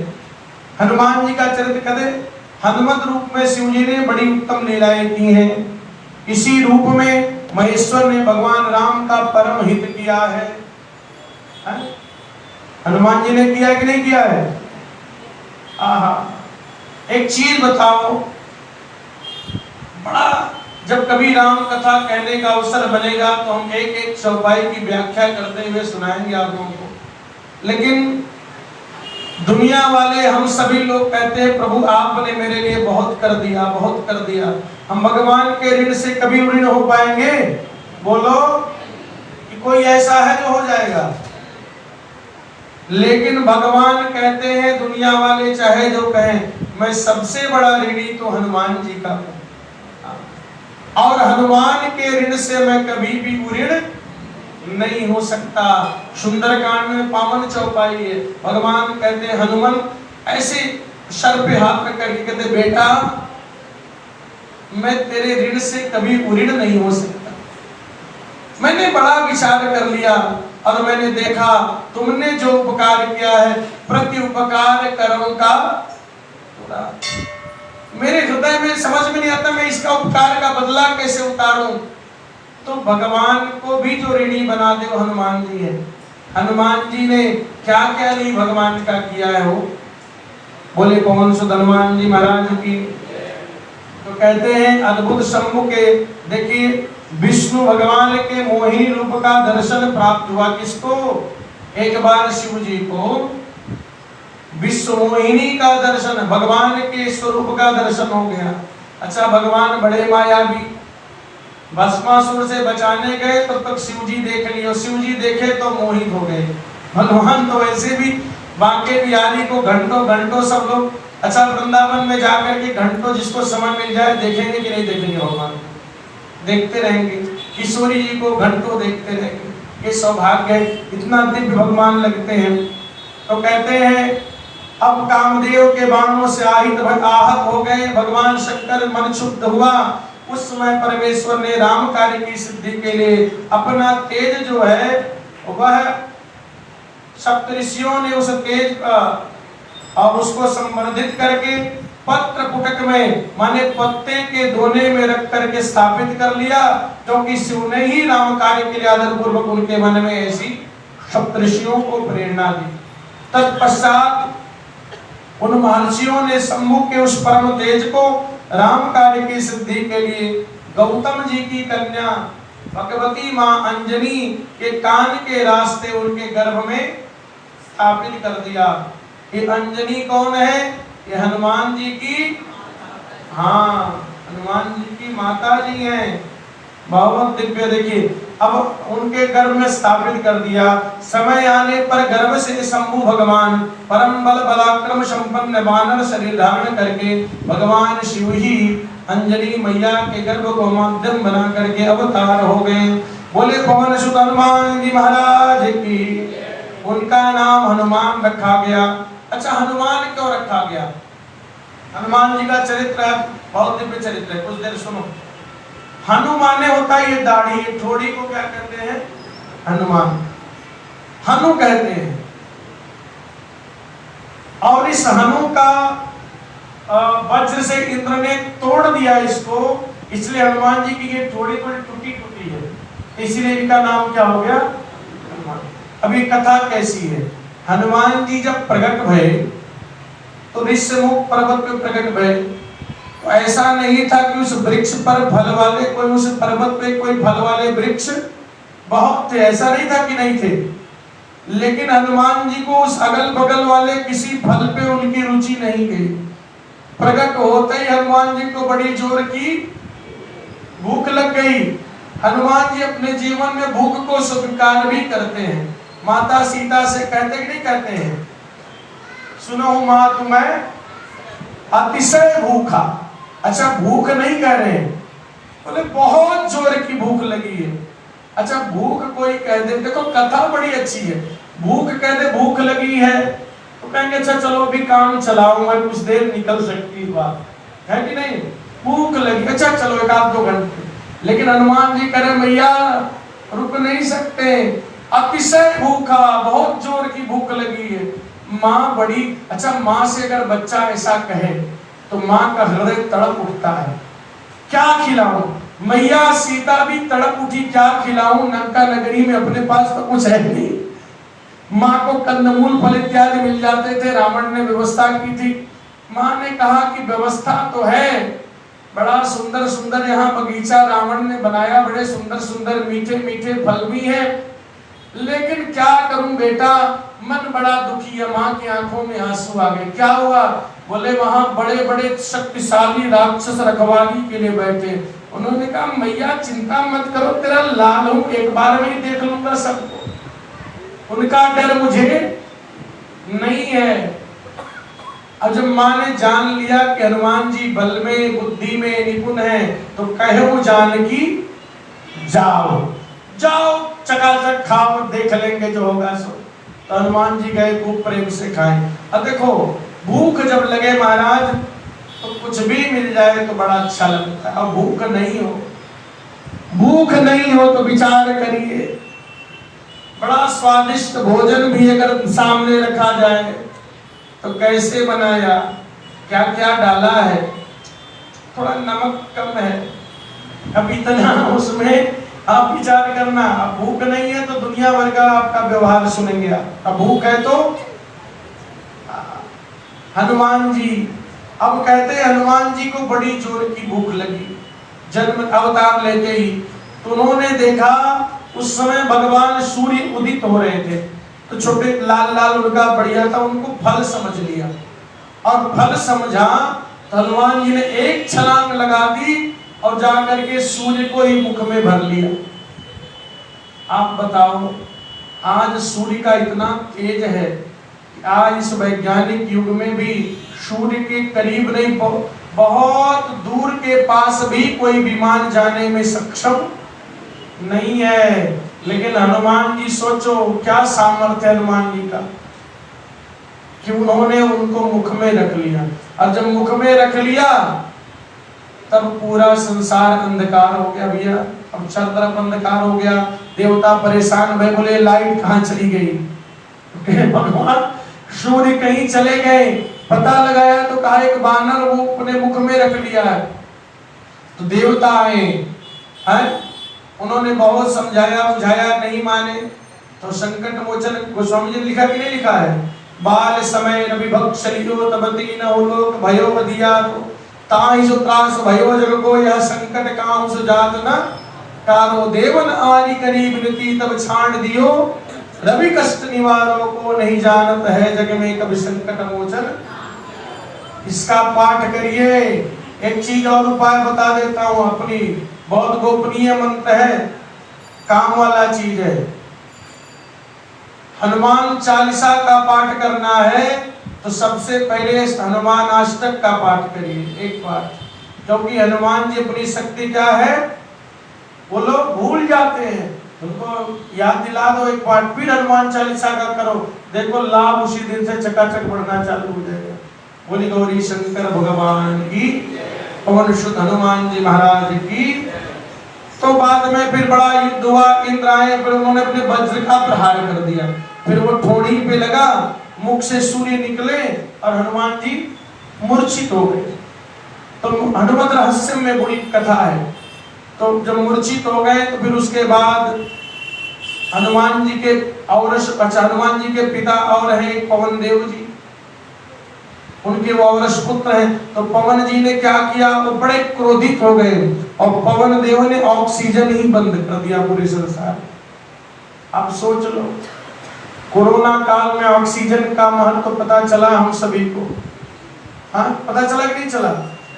हनुमान जी का चरित्र कहते, हनुमत रूप में शिव जी ने बड़ी उत्तम लीलाएं की हैं। इसी रूप में महेश्वर ने भगवान राम का परम हित किया है। हनुमान जी ने किया कि नहीं किया है? आहा, एक चीज बताओ, बड़ा जब कभी राम कथा कहने का अवसर बनेगा तो हम एक एक चौपाई की व्याख्या करते हुए सुनाएंगे आप लोगों को। लेकिन दुनिया वाले हम सभी लोग कहते हैं प्रभु आपने मेरे लिए बहुत कर दिया, बहुत कर दिया। हम भगवान के ऋण से कभी ऋण हो पाएंगे? बोलो कि कोई ऐसा है जो हो जाएगा? लेकिन भगवान कहते हैं, दुनिया वाले चाहे जो कहें, मैं सबसे बड़ा ऋणी तो हनुमान जी का हूं, और हनुमान के ऋण से मैं कभी भी ऋण नहीं हो सकता। सुंदरकांड में पावन चौपाई है, भगवान कहते हैं हनुमान ऐसे सर पे हाथ रख करके कहते, बेटा मैं तेरे ऋण से कभी ऋण नहीं हो सकता। मैंने बड़ा विचार कर लिया और मैंने देखा तुमने जो उपकार किया है, प्रति उपकार कर्म का पूरा। मेरे हृदय में समझ में नहीं आता मैं इसका उपकार का बदला कैसे उतारूं। तो भगवान को भी जो ऋणी बना दे वो हनुमान जी है। हनुमान जी ने क्या क्या नहीं भगवान का किया है वो बोले पवन सुत हनुमान जी महाराज की। तो कहते हैं अद्भुत शंभु के, देखिए विष्णु भगवान के मोहिनी रूप का दर्शन प्राप्त हुआ किसको? एक बार शिव जी को विश्व मोहिनी का दर्शन, भगवान के स्वरूप का दर्शन हो गया। अच्छा, भगवान बड़े मायावी, भस्मासुर से बचाने गए तब तक शिव जी देख लियो, शिव जी देखे तो मोहित हो गए। भगवान तो वैसे भी बांके बिहारी को घंटों घंटों सब लोग, अच्छा वृंदावन में जाकर के घंटों जिसको समय मिल जाए देखेंगे कि नहीं देखेंगे? भगवान देखते रहेंगे, किशोरी जी को घंटों देखते रहेंगे। ये सौभाग्य है, इतना दिव्य भगवान लगते हैं। तो कहते हैं अब कामदेव के बाणों से आहत हो गए भगवान शंकर, मन क्षुब्ध हुआ। उस समय परमेश्वर ने राम कार्य की सिद्धि के लिए अपना तेज जो है वह सप्तऋषियों ने उस तेज का और उसको संवर्धित करके पत्र पुटक में माने पत्ते के दोने में रख करके स्थापित कर लिया, क्योंकि शिव ने ही राम कार्य के लिए आदर पूर्वक उनके मन में ऐसी सप्तऋषियों को प्रेरणा दी। तत्पश्चात उन महर्षियों ने शंभु के उस परम तेज को राम कार्य की सिद्धि के लिए गौतम जी की कन्या भगवती मां अंजनी के कान के रास्ते उनके गर्भ में स्थापित कर दिया। ये अंजनी कौन है? ये हनुमान जी की, हाँ हनुमान जी की माता जी हैं। बहुत दिव्य, देखिए अब उनके गर्भ में स्थापित कर दिया। समय आने पर गर्भ से शंभु भगवान परम बल बलाक्रम संपन्न वानर शरीर धारण करके भगवान शिव ही अंजनी मैया के गर्भ को माध्यम बना करके अवतार हो गए। बोले पवन सुत हनुमान जी महाराज की। उनका नाम हनुमान रखा गया। अच्छा, हनुमान क्यों रखा गया? हनुमान जी का चरित्र है, बहुत दिव्य चरित्र है, कुछ देर सुनो। हनुमान होता है ये दाढ़ी, ये ठोड़ी को क्या कहते हैं? हनुमान, हनु कहते हैं। और इस हनु का वज्र से इंद्र ने तोड़ दिया इसको, इसलिए हनुमान जी की ये ठोड़ी थोड़ी टूटी टूटी है, इसलिए इनका नाम क्या हो गया? हनुमान। अभी कथा कैसी है? हनुमान जी जब प्रकट भये तो ऋष्यमुख पर्वत पे प्रकट भये। तो ऐसा नहीं था कि उस वृक्ष पर फल वाले कोई, उस पर्वत पे कोई फल वाले वृक्ष बहुत थे, ऐसा नहीं था कि नहीं थे। लेकिन हनुमान जी को उस अगल बगल वाले किसी फल पे उनकी रुचि नहीं गई। प्रकट होते ही हनुमान जी को बड़ी जोर की भूख लग गई। हनुमान जी अपने जीवन में भूख को स्वीकार भी करते हैं। माता सीता से कहते कि नहीं कहते हैं, सुनो मां तुम्हें अतिशय भूखा। अच्छा, भूख नहीं कह रहे, बोले बहुत जोर की भूख लगी है। अच्छा, भूख कोई कह दे, देखो कथा बड़ी अच्छी है, भूख कह दे भूख लगी है तो कहेंगे अच्छा चलो अभी काम चलाऊंगा, कुछ देर निकल सकती है बात, है कि नहीं? भूख लगी, अच्छा चलो एक आध दो घंटे। लेकिन हनुमान जी कह रहे मैया रुक नहीं सकते, अतिशय भूखा, बहुत जोर की भूख लगी है। माँ बड़ी अच्छा, माँ से अगर बच्चा ऐसा कहे तो माँ का हृदय तड़प उठता है, क्या खिलाऊं। मैया सीता भी तड़प उठी, क्या खिलाऊं, लंका नगरी में अपने पास तो कुछ है नहीं। माँ को कंदमूल फल इत्यादि मिल जाते थे, रावण ने व्यवस्था की थी। माँ ने कहा कि व्यवस्था तो है, बड़ा सुंदर सुंदर यहाँ बगीचा रावण ने बनाया, बड़े सुंदर सुंदर मीठे मीठे फल भी हैं, लेकिन क्या करूं बेटा, मन बड़ा दुखी है। माँ की आंखों में आंसू आ गए। क्या हुआ? बोले वहां बड़े बड़े शक्तिशाली राक्षस रखवाली के लिए बैठे। उन्होंने कहा मैया चिंता मत करो, तेरा लाल हूं, एक बार में ही देख लूंगा सबको, उनका डर मुझे नहीं है। अब जब माँ ने जान लिया कि हनुमान जी बल में बुद्धि में निपुण है, तो कहो जानकी जाओ जाओ, चकाचक खाओ, देख लेंगे जो होगा सो। तो हनुमान जी गए, खूब प्रेम से खाए। अब देखो भूख जब लगे महाराज तो कुछ भी मिल जाए तो बड़ा अच्छा लगता है। अब भूख नहीं हो तो विचार करिए, बड़ा स्वादिष्ट भोजन भी अगर सामने रखा जाए तो कैसे बनाया, क्या क्या डाला है, थोड़ा नमक कम है, अब इतना उसमें आप विचार करना। अब भूख नहीं है तो दुनिया भर का आपका व्यवहार सुनेंगे आप। अब भूख है तो हनुमान जी, अब कहते हैं हनुमान जी को बड़ी जोर की भूख लगी। जन्म अवतार लेते ही तो उन्होंने देखा उस समय भगवान सूर्य उदित हो रहे थे, तो छोटे लाल लाल उनका बढ़िया था, उनको फल समझ लिया। और फल समझा तो हनुमान जी ने एक छलांग लगा दी और जाकर के सूर्य को ही मुख में भर लिया। आप बताओ, आज सूर्य का इतना तेज है कि आज इस वैज्ञानिक युग में भी सूर्य के करीब नहीं, बहुत दूर के पास भी कोई विमान जाने में सक्षम नहीं है। लेकिन हनुमान जी सोचो क्या सामर्थ्य हनुमान जी का, कि उन्होंने उनको मुख में रख लिया। और जब मुख में रख लिया तब पूरा संसार अंधकार हो गया भैया। अब चारों तरफ अंधकार हो गया, देवता परेशान भय, बोले लाइट कहाँ चली गई। भगवान सूर्य कहीं चले गए, पता लगाया तो कहा एक बानर वो अपने मुख में रख लिया है। तो देवता आए हैं, उन्होंने बहुत समझाया बुझाया, नहीं माने। तो संकट मोचन गोस्वामी जी ने लिखा कि नहीं लिखा है, बाल समय न विभक्त शरीरो तबती न लोक भयो बधिया, ताहि जो त्रास भयो जग को, यह संकट काम सुजात न कारो, देवन आदि करीब नीति तब छांड दियो, रवि कष्ट निवारो को, नहीं जानत है जग में कभी संकट मोचन। इसका पाठ करिए। एक चीज और उपाय बता देता हूं, अपनी बहुत गोपनीय मंत्र है, काम वाला चीज है। हनुमान चालीसा का पाठ करना है तो सबसे पहले हनुमान अष्टक का पाठ करिए एक बार, क्योंकि हनुमान जी अपनी शक्ति क्या है वो लोग भूल जाते हैं, उनको याद दिला दो एक बार, फिर हनुमान चालीसा का करो, देखो लाभ उसी दिन से चकाचक बढ़ना चालू हो जाएगा। बोली गौरी शंकर भगवान की, पवन सुत हनुमान जी महाराज की। तो बाद में फिर बड़ा युद्ध हुआ, इंद्र आए, फिर उन्होंने अपने वज्र का प्रहार कर दिया, फिर वो ठोड़ी पे लगा, मुख से सूर्य निकले और हनुमान जी मूर्छित हो गए। तो हनुमत रहस्य में बड़ी कथा है। तो जब मूर्छित हो गए तो फिर उसके बाद हनुमान जी के और हनुमान जी के पिता और हैं पवन देव जी, उनके वो औरस पुत्र हैं। तो पवन जी ने क्या किया, वो बड़े क्रोधित हो गए और पवन देव ने ऑक्सीजन ही बंद कर दिया पूरे संसार। आप सोच लो, कोरोना काल में ऑक्सीजन का महत्व तो पता चला हम सभी को, हाँ पता चला कि नहीं चला?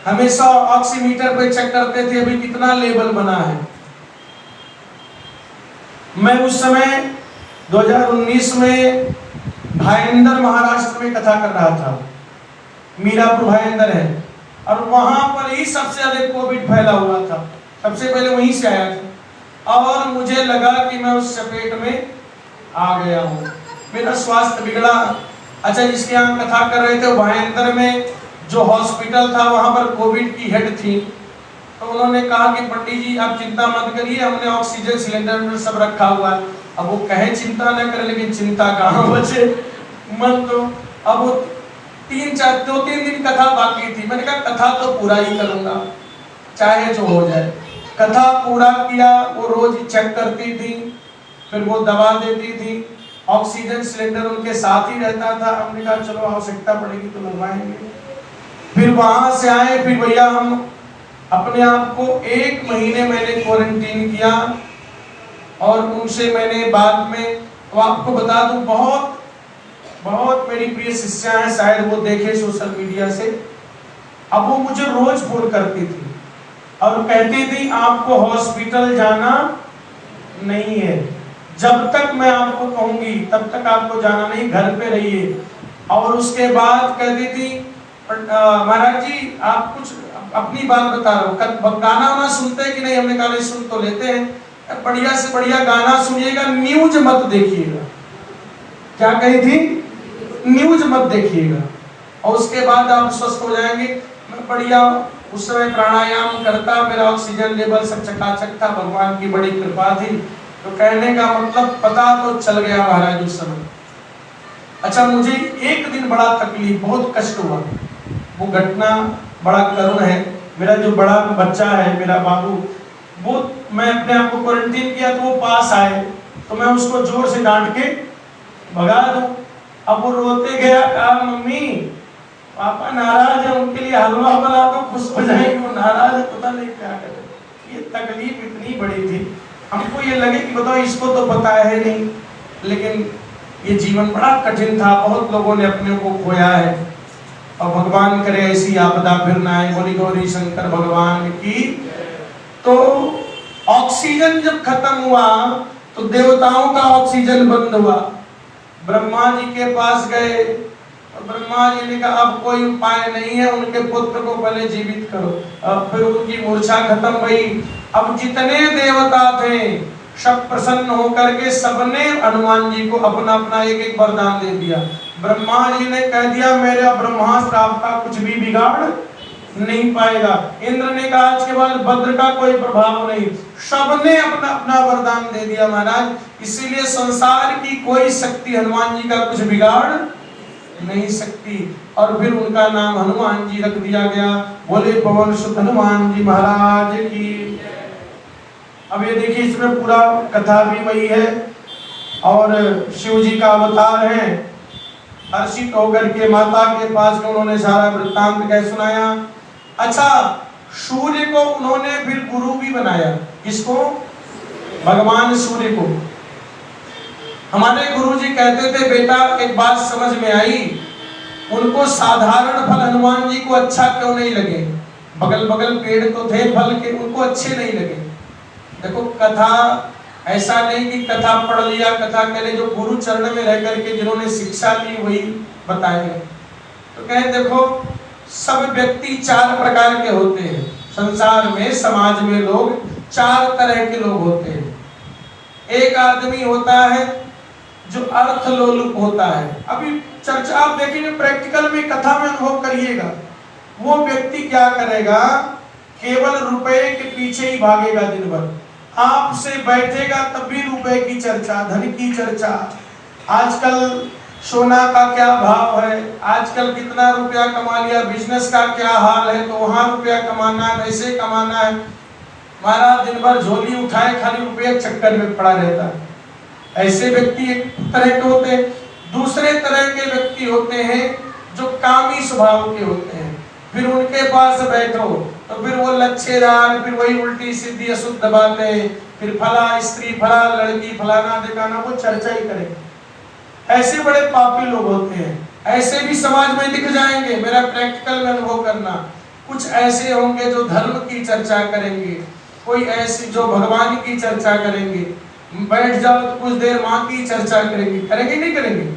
हमेशा ऑक्सीमीटर पे चेक करते थे, अभी कितना लेवल बना है। मैं उस समय 2019 में भाईंदर महाराष्ट्र में कथा कर रहा था, मीरापुर भाईंदर है, और वहां पर ही सबसे अधिक कोविड फैला हुआ था, सबसे पहले वहीं से आया था। और मुझे लगा कि मैं उस चपेट में आ गया हूँ, मेरा स्वास्थ्य बिगड़ा। अच्छा, जिसके यहाँ कथा कर रहे थे भाईंदर में जो हॉस्पिटल था वहां पर कोविड की हेड थी, तो उन्होंने कहा कि पंडित जी आप चिंता मत करिए, हमने ऑक्सीजन सिलेंडर में सब रखा हुआ है। अब वो कहे चिंता न करें, लेकिन चिंता कहाँ बचे मन तो। अब वो 2-3 दिन कथा बाकी थी, मैंने कहा कथा तो पूरा ही करूंगा चाहे जो हो जाए। कथा पूरा किया, वो रोज चेक करती थी, फिर वो दवा देती थी, ऑक्सीजन सिलेंडर उनके साथ ही रहता था। हमने कहा चलो आवश्यकता पड़ेगी तो लगवाएंगे। फिर वहां से आए, फिर भैया हम अपने आप को 1 महीने मैंने क्वारंटीन किया, और उनसे मैंने बाद में, तो आपको बता दूं, बहुत बहुत मेरी प्रिय शिष्या हैं, शायद वो देखे सोशल मीडिया से। अब वो मुझे रोज फोन करती थी और कहती थी आपको हॉस्पिटल जाना नहीं है, जब तक मैं आपको कहूंगी तब तक आपको जाना नहीं, घर पे रहिए। और उसके बाद कहती थी महाराज जी आप कुछ अपनी बात बता रहा हूँ, गाना वाना सुनते हैं कि नहीं? हमने कहा सुन तो लेते हैं, बढ़िया से बढ़िया गाना सुनिएगा, न्यूज मत देखिएगा। क्या कही थी? न्यूज मत देखिएगा, और उसके बाद आप स्वस्थ हो जाएंगे। मैं बढ़िया उस समय प्राणायाम करता, मेरा ऑक्सीजन लेवल सब चकाचक था, भगवान की बड़ी कृपा थी। तो कहने का मतलब पता तो चल गया महाराज उस समय। अच्छा, मुझे एक दिन बड़ा तकलीफ, बहुत कष्ट हुआ। वो घटना बड़ा करुण है। मेरा जो बड़ा बच्चा है, मेरा बाबू, वो मैं अपने आप को क्वारंटीन किया तो वो पास आए, तो मैं उसको जोर से डांट के भगा दूं। अब वो रोते गया, कहा मम्मी पापा नाराज है, उनके लिए हलवा बना दो, खुश हो जाएंगे। वो नाराज है, पता नहीं क्या करे। ये तकलीफ इतनी बड़ी थी, हमको ये लगे कि बताओ इसको तो पता है नहीं, लेकिन ये जीवन बड़ा कठिन था। बहुत लोगों ने अपने को खोया है, और भगवान करे ऐसी आपदा फिर ना आए। बोली गौरी शंकर भगवान की। तो ऑक्सीजन जब खत्म हुआ तो देवताओं का ऑक्सीजन बंद हुआ। ब्रह्मा जी के पास गए, और ब्रह्मा जी ने कहा अब कोई उपाय नहीं है, उनके पुत्र को पहले जीवित करो। अब फिर उनकी मूर्छा खत्म हुई। अब जितने देवता थे सब प्रसन्न होकर के सबने हनुमान जी को अपना अपना एक वरदान दे दिया। ब्रह्मा जी ने कह दिया मेरा ब्रह्मास्त्र आपका कुछ भी बिगाड़ नहीं पाएगा। इंद्र ने कहा आज के बाद भद्र का कोई प्रभाव नहीं। सबने अपना अपना वरदान दे दिया महाराज। इसीलिए संसार की कोई शक्ति हनुमान जी का कुछ बिगाड़ नहीं सकती। और फिर उनका नाम हनुमान जी रख दिया गया। बोले पवन सुत हनुमान जी महाराज की। अब ये देखिए इसमें पूरा कथा भी वही है, और शिव जी का अवतार है। हर्षित होकर के माता के पास में उन्होंने सारा वृत्तांत कह सुनाया। अच्छा, सूर्य को उन्होंने फिर गुरु भी बनाया। किसको? भगवान सूर्य को। हमारे गुरु जी कहते थे बेटा एक बात समझ में आई, उनको साधारण फल हनुमान जी को अच्छा क्यों नहीं लगे? बगल बगल पेड़ तो थे फल के, उनको अच्छे नहीं लगे। देखो कथा ऐसा नहीं कि कथा पढ़ लिया, कथा करे, जो गुरु चरण में रह करके जिन्होंने शिक्षा ली वही बताएंगे। तो कहे देखो सब व्यक्ति 4 प्रकार के होते हैं संसार में, समाज में लोग 4 तरह के लोग होते हैं। एक आदमी होता है जो अर्थ लोलुप होता है। अभी चर्चा आप देखेंगे प्रैक्टिकल में, कथा में अनुभव करिएगा। वो व्यक्ति क्या करेगा? केवल रुपए के पीछे ही भागेगा दिन भर। आपसे बैठेगा तब भी रुपए की चर्चा, धन की चर्चा। आजकल सोना का क्या भाव है, आजकल कितना रुपया कमा लिया, बिजनेस का क्या हाल है, तो वहां रुपया कमाना है, वैसे कमाना है। हमारा दिन भर झोली उठाए खाली रुपये चक्कर में पड़ा रहता है। ऐसे व्यक्ति एक तरह के होते हैं। दूसरे तरह के व्यक्ति होते हैं जो कामी स्वभाव के होते हैं। फिर उनके पास बैठो तो फिर वो लच्छेदार, फिर वही उल्टी सीधी अशुद्ध बातें, फिर फला स्त्री, फला लड़की, फलाना दिखाना, वो चर्चा ही करेंगे। ऐसे बड़े पापी लोग होते हैं। ऐसे भी समाज में दिख जाएंगे। मेरा प्रैक्टिकल में अनुभव करना। कुछ ऐसे होंगे जो धर्म की चर्चा करेंगे, कोई ऐसे जो भगवान की चर्चा करेंगे। बैठ जाओ तो कुछ देर माँ की चर्चा करेंगे, करेंगे नहीं करेंगे?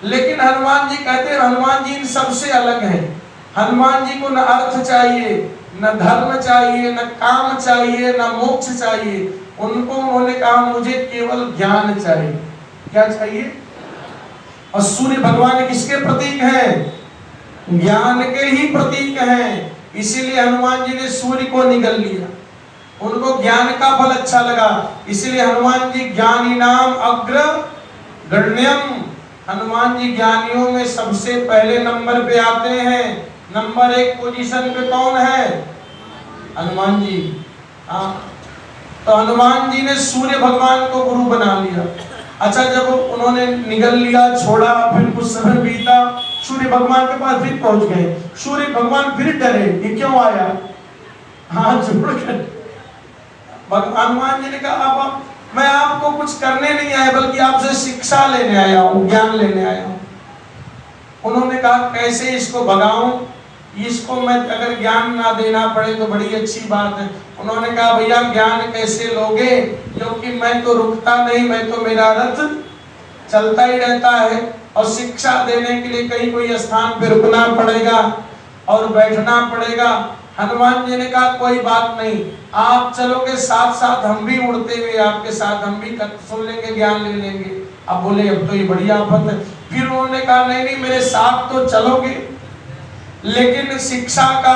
लेकिन हनुमान जी कहते हैं हनुमान जी इन सबसे अलग हैं। हनुमान जी को न अर्थ चाहिए, न धर्म चाहिए, न काम चाहिए, न मोक्ष चाहिए। उनको उन्होंने कहा मुझे केवल ज्ञान चाहिए। क्या चाहिए? और सूर्य भगवान किसके प्रतीक हैं? ज्ञान के ही प्रतीक हैं। इसीलिए हनुमान जी ने सूर्य को निगल लिया। उनको ज्ञान का फल अच्छा लगा, इसलिए हनुमान जी ज्ञानी नाम अग्र गण्यम। हनुमान जी ज्ञानियों में सबसे पहले नंबर पे आते हैं। नंबर 1 पोजीशन पे कौन है? हनुमान जी। हाँ, तो हनुमान जी ने सूर्य भगवान को गुरु बना लिया। अच्छा, जब उन्होंने निगल लिया, छोड़ा, फिर कुछ समय बीता, सूर्य भगवान के पास फिर पहुंच गए। सूर्य भगवान फिर डरे, ये क्यों आया? हाथ जोड़कर हनुमान जी ने कहा, अब मैं आपको कुछ करने नहीं आया, बल्कि आपसे शिक्षा लेने आया हूँ, ज्ञान लेने आया हूँ। उन्होंने कहा कैसे इसको भगाऊं, इसको मैं अगर ज्ञान ना देना पड़े तो बड़ी अच्छी बात है। उन्होंने कहा भैया ज्ञान कैसे लोगे, क्योंकि मैं तो रुकता नहीं, मैं तो मेरा रथ चलता ही रहता है, और शिक्षा देने के लिए कहीं कोई स्थान पे रुकना पड़ेगा और बैठना पड़ेगा। हनुमान जी ने कहा कोई बात नहीं, आप चलोगे साथ साथ हम भी उड़ते हुए आपके साथ हम भी सुन लेंगे, ज्ञान ले लेंगे। अब बोले अब तो ये बड़ी आफत है। फिर उन्होंने कहा नहीं नहीं, मेरे साथ तो चलोगे, लेकिन शिक्षा का,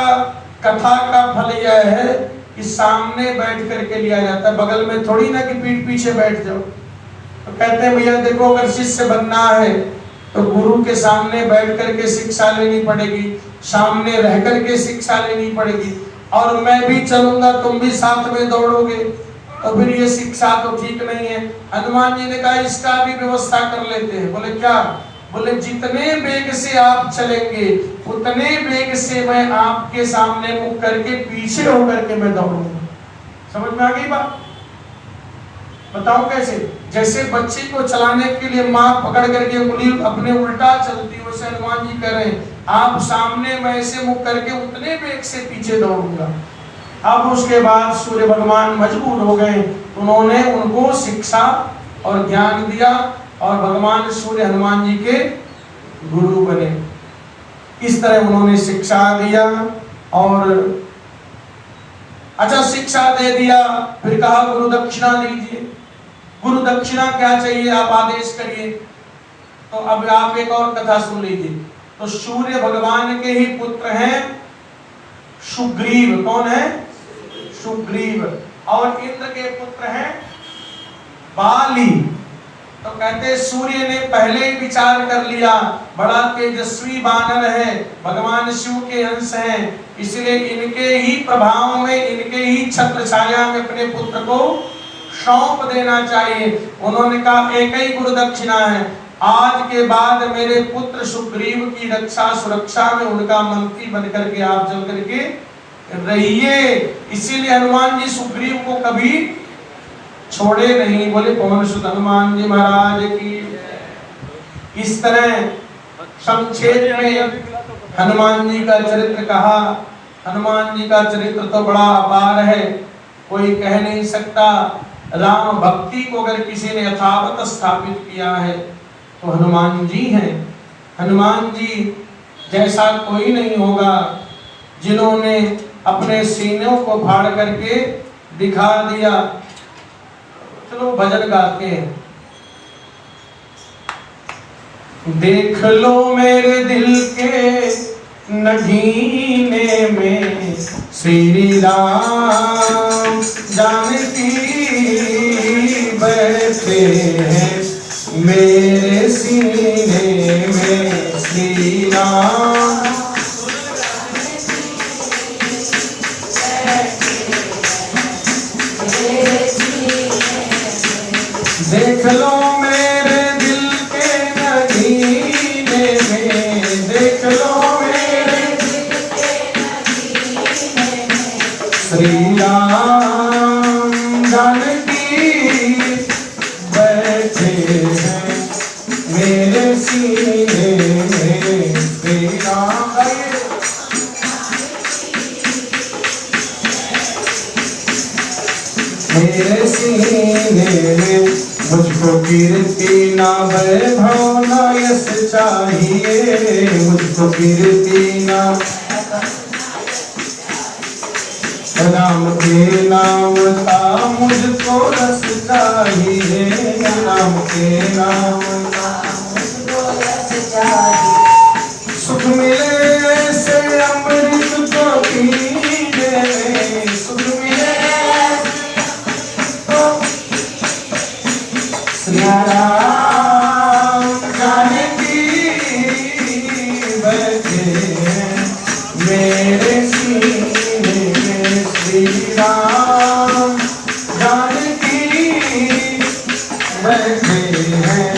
कथा का फल यह है कि सामने बैठ करके लिया जाता है, बगल में थोड़ी ना कि पीठ पीछे बैठ जाओ। तो कहते हैं भैया देखो, अगर शिष्य बनना है तो गुरु के सामने बैठ करके शिक्षा लेनी पड़ेगी, सामने रह करके शिक्षा लेनी पड़ेगी, और मैं भी चलूंगा तुम भी साथ में दौड़ोगे, तो फिर ये शिक्षा तो ठीक नहीं है। हनुमान जी ने कहा इसका भी व्यवस्था कर लेते हैं। बोले क्या? बोले जितने वेग से आप चलेंगे उतने वेग से मैं आपके सामने मुख करके पीछे होकर के मैं दौड़ूंगा। समझ में आ गई बात? बताओ कैसे? जैसे बच्चे को चलाने के लिए माँ पकड़ करके उंगली अपने उल्टा चलती, वैसे हनुमान जी कह रहे हैं आप सामने, मैं ऐसे मुख करके उतने वेग से पीछे दौड़ूंगा। अब उसके बाद सूर्य भगवान मजबूर हो गए, उन्होंने उनको शिक्षा और ज्ञान दिया, और भगवान सूर्य हनुमान जी के गुरु बने। इस तरह उन्होंने शिक्षा दिया। और अच्छा, शिक्षा दे दिया, फिर कहा गुरु दक्षिणा दीजिए। गुरु दक्षिणा क्या चाहिए आप आदेश करिए। तो अब आप एक और कथा सुन लीजिए। तो सूर्य भगवान के ही पुत्र हैं सुग्रीव। कौन है? सुग्रीव। और इंद्र के पुत्र हैं बाली। तो कहते सूर्य ने पहले ही विचार कर लिया, बड़ा तेजस्वी वानर है, भगवान शिव के अंश हैं, इसलिए इनके ही प्रभाव में, इनके ही छत्र छाया में अपने पुत्र को सौंप देना चाहिए। उन्होंने कहा एक ही गुरु दक्षिणा है, आज के बाद मेरे पुत्र सुग्रीव की रक्षा सुरक्षा में उनका मंत्री बनकर के आप चल करके रहिए। इसीलिए हनुमान जी सुग्रीव को कभी छोड़े नहीं। बोले पवन सुत हनुमान जी महाराज की। इस तरह संक्षेप में हनुमान जी का चरित्र कहा। हनुमान जी का चरित्र तो बड़ा अपार है, कोई कह नहीं सकता। राम भक्ति को अगर किसी ने यथावत स्थापित किया है तो हनुमान जी हैं। हनुमान जी जैसा कोई नहीं होगा, जिन्होंने अपने सीनों को फाड़ करके दिखा दिया। चलो भजन गाते हैं। देख लो मेरे दिल के नगीने में श्री राम जानकी बैठे हैं, मेरे सीने में श्री राम। देख लो मेरे दिल के नगीने में, देख लो मेरे दिल के नगीने में श्री राम जानकी बैठे हैं, मेरे सीने में श्री राम। मेरे सीने में मुझको कीर्ति ना वैभव ना यश चाहिए, मुझको कीर्ति ना, राम के नाम का मुझको रस चाहिए, राम के नाम का मुझको रस चाहिए। सुख मिले से अमृत को सुख मिले सिया राम जानकी बैठे मेरे सीने में श्री राम जानकी बैठे हैं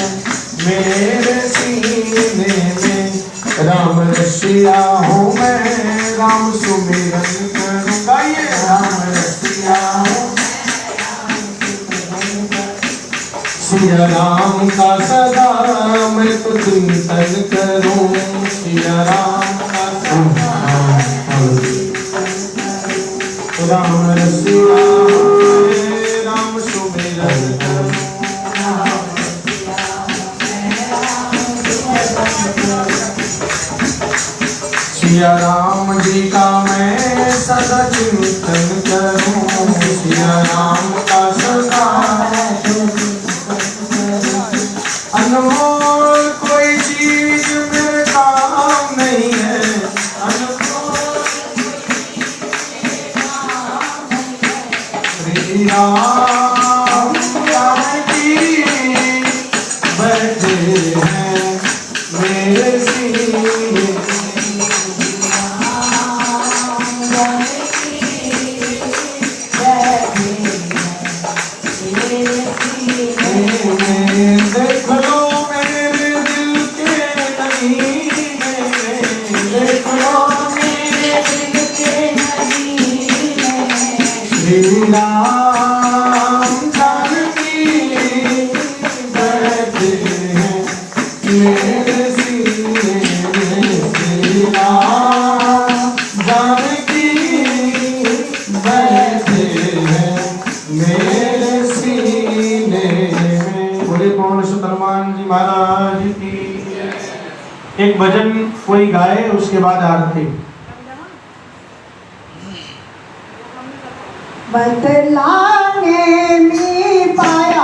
मेरे सीने में। राम रसिया हूँ मैं राम सुमिरन करूँगा ये राम रसिया हूँ सिया राम का सदा मैं तो चिंतन करूं सिया राम का सदा राम रसिया राम सुमिरन करूं सिया राम जी का मैं सदा चिंतन करूं सिया राम का सदा अनमोल कोई चीज मेरे काम नहीं है अनमोल श्री राम जानकी बैठे हैं मेरे सीने देख लो मेरे दिल के नगीने देख लो मेरे दिल के नगीने श्री राम जानकी बैठे हैं मेरे सीने में श्री राम जानकी बैठे हैं मेरे सीने में। बोले कौन सुतरमान जी महाराज की। एक भजन कोई गाए उसके बाद आरती। बदलाने में पाया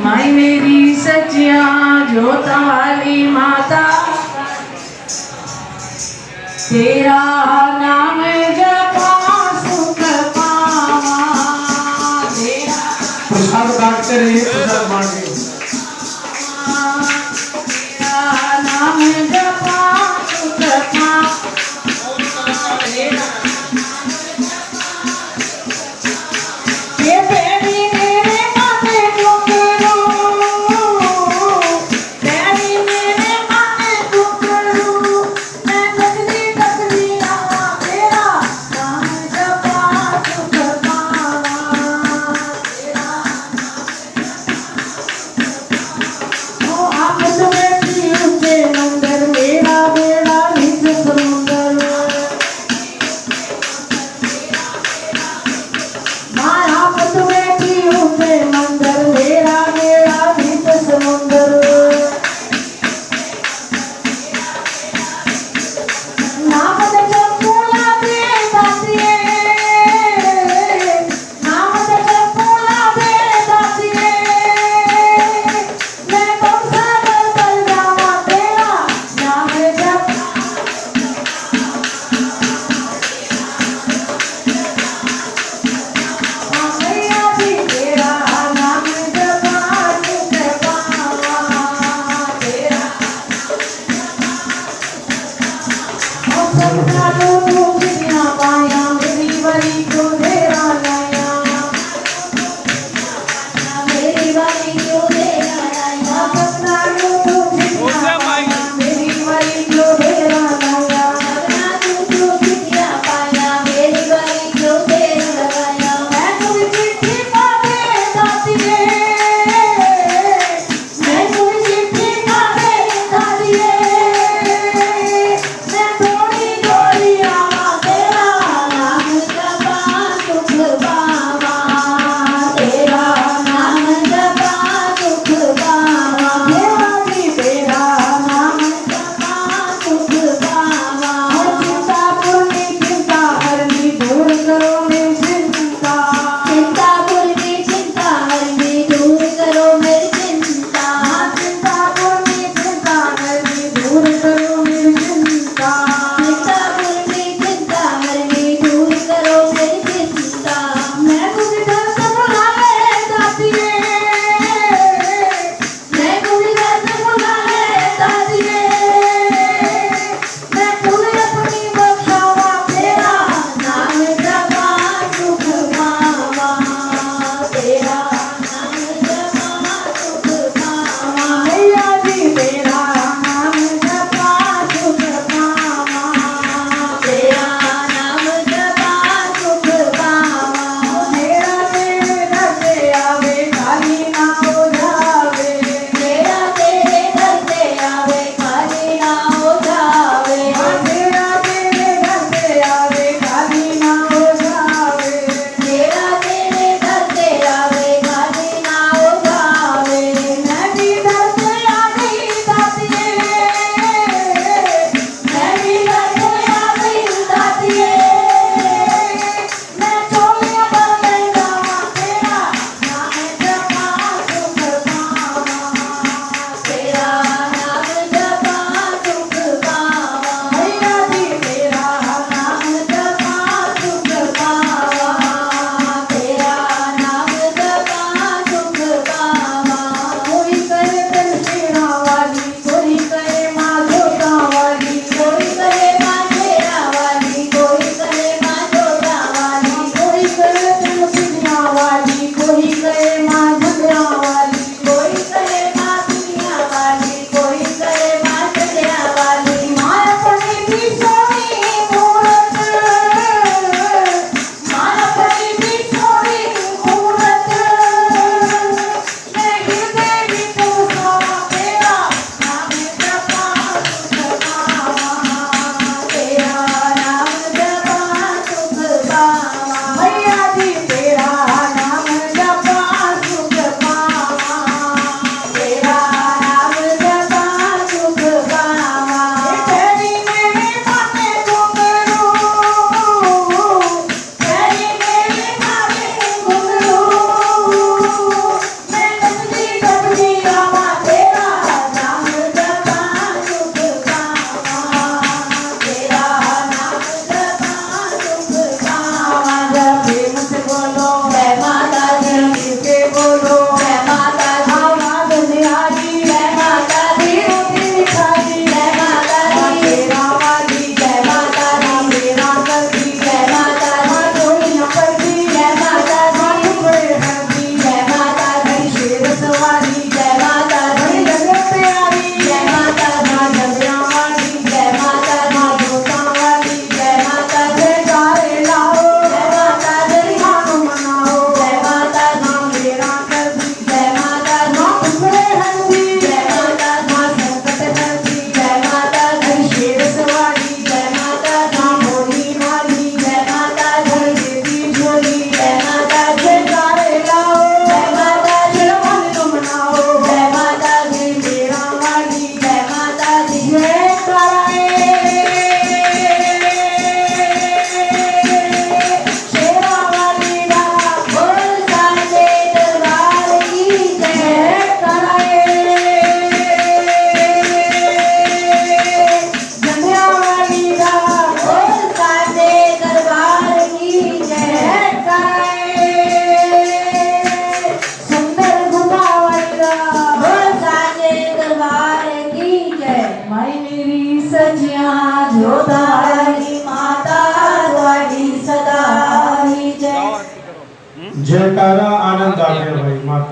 माई मेरी सच्चिया जोता वाली माता तेरा नाम जपा सुख पावा तेरा प्रसाद बांटते रहिए, प्रसाद बांटिए। तेरा नाम जपा सुख पावा ये बेबी मेरे माथे घुंघरू बेबी मेरे माथे घुंघरू मैं गजरी गजरी आवां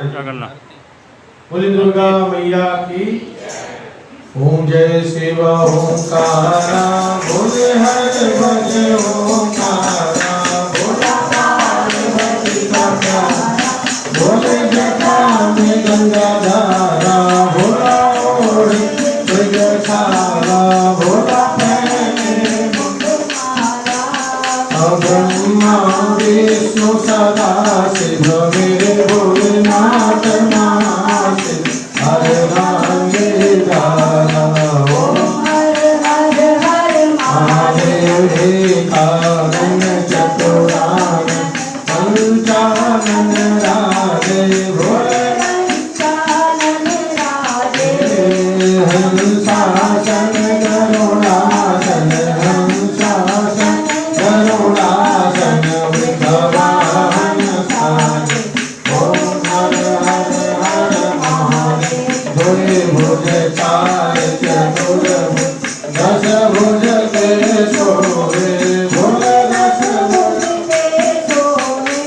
क्या करना। बोली दुर्गा मैया की। ओम जय शिव ओंकारा बोले हर भज ओंकारा बोला पार्वती का प्यारा बोले जटा में गंगा धारा बोला ओढ़ छाला बोला ब्रह्मा विष्णु सदा शिव मेरे भोलेनाथ नाथ हर रामे धारा ओम हर हर हर महादेव एकानन चतुरानन पंचानन राधे भोले पंचानन राधे हंसासन करुणासन हंसासन करुणासन वृषभान साधे ओम हर हर हर महादेव द्वे भुज चार चतुर्भुज दश भुज के शोभे भोले दश भुज के शोभे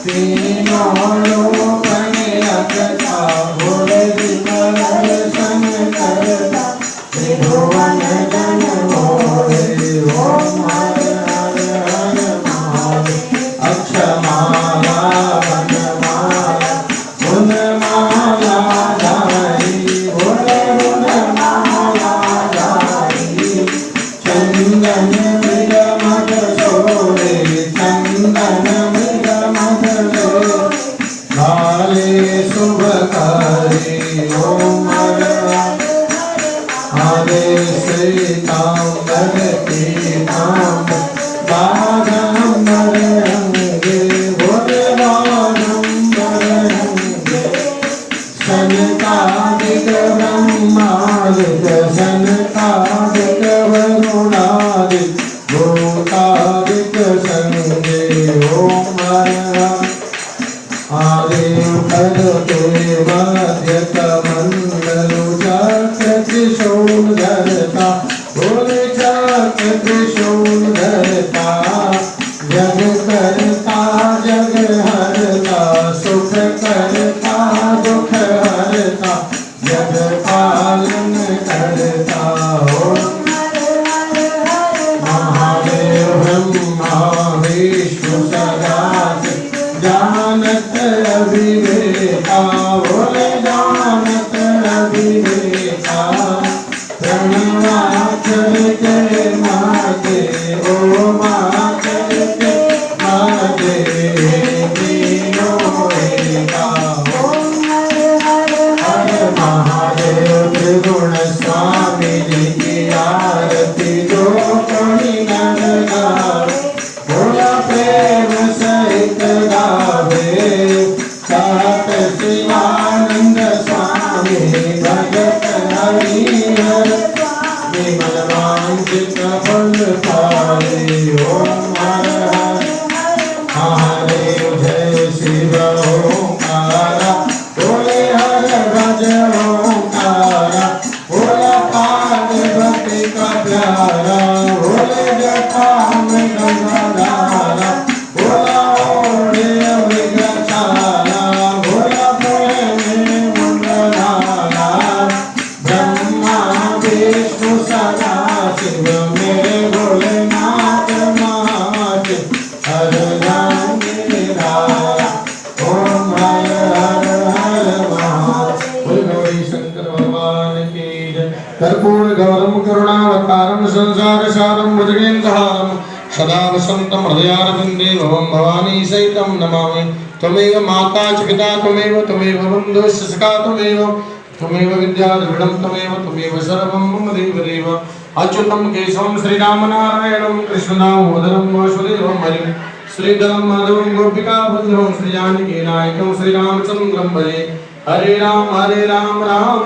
तीनों लोक में अकथा भोले दर्शन करता त्रिभुवन जन मोहे ओम हर हर हर महादेव अक्षमाला वनमाला गुणमाला धारी भोले गुणमाला धारी चंदन मृग मद सोरे चंदन मृग मद सोरे काले शुभकारी ओम हर हरे श्री तांबर पीतांबर बागंबर अंगे भोले बागंबर अंगे सनकादिक ब्रह्मादिक सनकादिक वरुणादिक भूतादिक संगे ओम हर आदेव करते मध्य कमंडलु चक्र त्रिशूल धरता बोले चक्र त्रिशूल धरता जग करता जग हरता सुख करता दुख हरता जग पालन करता ओम महादेव ब्रह्मा विष्णु सदा जानत अभिवेका बोले जानत अभिवेका प्रणवाक्षर के माते ओ माक्षर के माते तीनों एका ओम हर महादेव त्रिगुण स्वामी जी की आरती जो कोई नर गावे भोला प्रेम सहित गावे सात शिवानंद स्वामी भगत हरिहर विमल वांछित फल पावे ओम हर हर महादेव जय शिव ओंकारा बोले हर भज ओंकारा बोला पार्वती का प्यारा बोले जटा में गंगा धारा बोला ओढ़े मृग छाला बोला प्रेम मंगलाला ब्रह्मा विष्णु सदा शिव मेरे भोलेनाथ नाथ हर रामे धारा ओम हर हर हर महादेव गौरी शंकर भगवान की जय। कर्पूर गौरम करुणावतारम संसार सारम भुजगेन्द्रहारम सदा वसंतम हृदयारविंदे भवं भवानी सहितं नमामि। त्वमेव माता च पिता त्वमेव बन्धुश्च सखा त्वमेव विद्या द्रविणं त्वमेव सर्वं मम देवदेव। अच्युतं केशवं श्रीरामनारायणं कृष्णदामोदरं वासुदेवं हरिं श्रीधरं माधवं गोपिकाबन्धुं श्रीजानकीनायकं श्रीरामचन्द्रं भजे। हरे राम राम